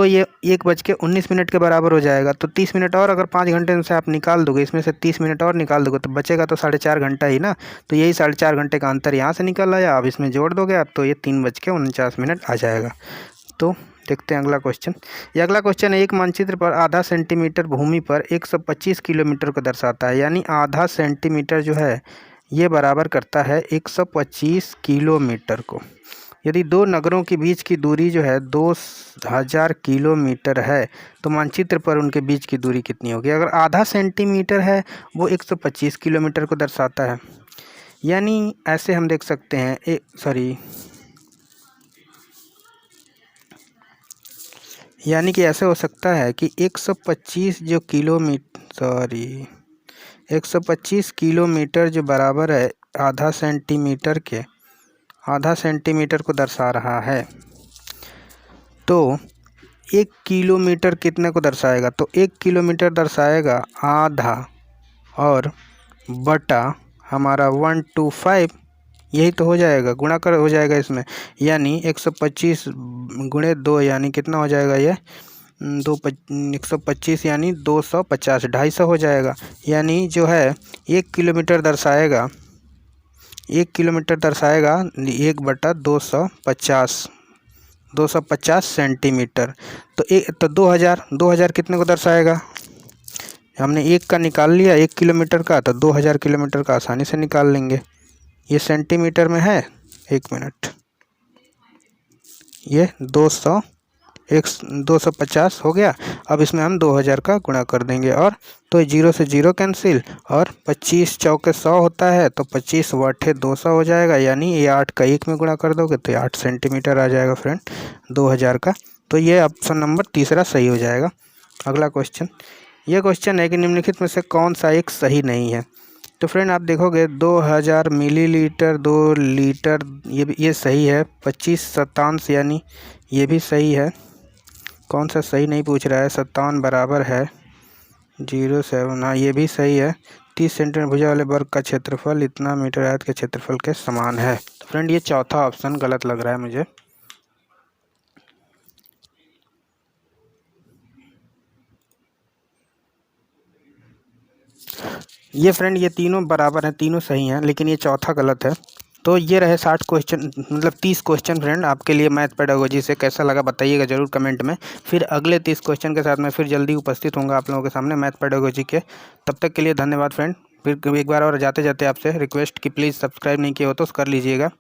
A: ये 1:19 के बराबर हो जाएगा। तो 30 मिनट और अगर 5 घंटे में से आप निकाल दोगे, इसमें से 30 मिनट और निकाल दोगे, तो बचेगा तो 4.5 घंटा ही ना। तो यही 4.5 घंटे का अंतर यहाँ से निकल आया। अब इसमें जोड़ दोगे आप तो ये 3:49 आ जाएगा। तो देखते हैं अगला क्वेश्चन। ये अगला क्वेश्चन है, एक मानचित्र पर आधा सेंटीमीटर भूमि पर 125 किलोमीटर को दर्शाता है। यानी आधा सेंटीमीटर जो है ये बराबर करता है 125 किलोमीटर को। यदि दो नगरों के बीच की दूरी जो है 2000 किलोमीटर है, तो मानचित्र पर उनके बीच की दूरी कितनी होगी? अगर आधा सेंटीमीटर है वो 125 किलोमीटर को दर्शाता है। यानी ऐसे हम देख सकते हैं, यानी कि ऐसे हो सकता है कि 125 किलोमीटर जो बराबर है आधा सेंटीमीटर को दर्शा रहा है। तो 1 किलोमीटर कितने को दर्शाएगा? तो 1 किलोमीटर दर्शाएगा आधा और बटा हमारा 125, यही तो हो जाएगा, गुणा कर हो जाएगा इसमें। यानी 125 गुणे 2 यानी कितना हो जाएगा? ये 125 यानी 250, 250 हो जाएगा। यानी जो है 1 किलोमीटर दर्शाएगा 1/250 सेंटीमीटर। तो 2000 कितने को दर्शाएगा? हमने 1 का निकाल लिया 1 किलोमीटर का, तो 2000 किलोमीटर का आसानी से निकाल लेंगे। ये सेंटीमीटर में है, 1 मिनट, ये 250 हो गया। अब इसमें हम 2000 का गुणा कर देंगे, और तो 0 से 0 कैंसिल, और 25 चौके 100 होता है, तो 25 बटे 200 हो जाएगा। यानी ये 8 का 1 में गुणा कर दोगे तो ये 8 सेंटीमीटर आ जाएगा फ्रेंड 2000 का। तो ये ऑप्शन नंबर तीसरा सही हो जाएगा। अगला क्वेश्चन, ये क्वेश्चन है कि निम्नलिखित में से कौन सा एक सही नहीं है? तो फ्रेंड आप देखोगे 2000 मिलीलीटर 2 लीटर, ये सही है। 25 शतांश यानी ये भी सही है। कौन सा सही नहीं पूछ रहा है? 57 बराबर है 07, हाँ ये भी सही है। 30 सेंटीमीटर भुजा वाले वर्ग का क्षेत्रफल इतना मीटर आयत के क्षेत्रफल के समान है। तो फ्रेंड ये चौथा ऑप्शन गलत लग रहा है मुझे। ये फ्रेंड ये तीनों बराबर हैं, तीनों सही हैं, लेकिन ये चौथा गलत है। तो ये रहे 60 क्वेश्चन, मतलब 30 क्वेश्चन फ्रेंड आपके लिए मैथ पेडागोजी से। कैसा लगा बताइएगा ज़रूर कमेंट में। फिर अगले 30 क्वेश्चन के साथ मैं फिर जल्दी उपस्थित होऊंगा आप लोगों के सामने मैथ पेडागोजी के। तब तक के लिए धन्यवाद फ्रेंड। फिर एक बार और जाते जाते आपसे रिक्वेस्ट कि प्लीज़ सब्सक्राइब नहीं किया हो तो कर लीजिएगा।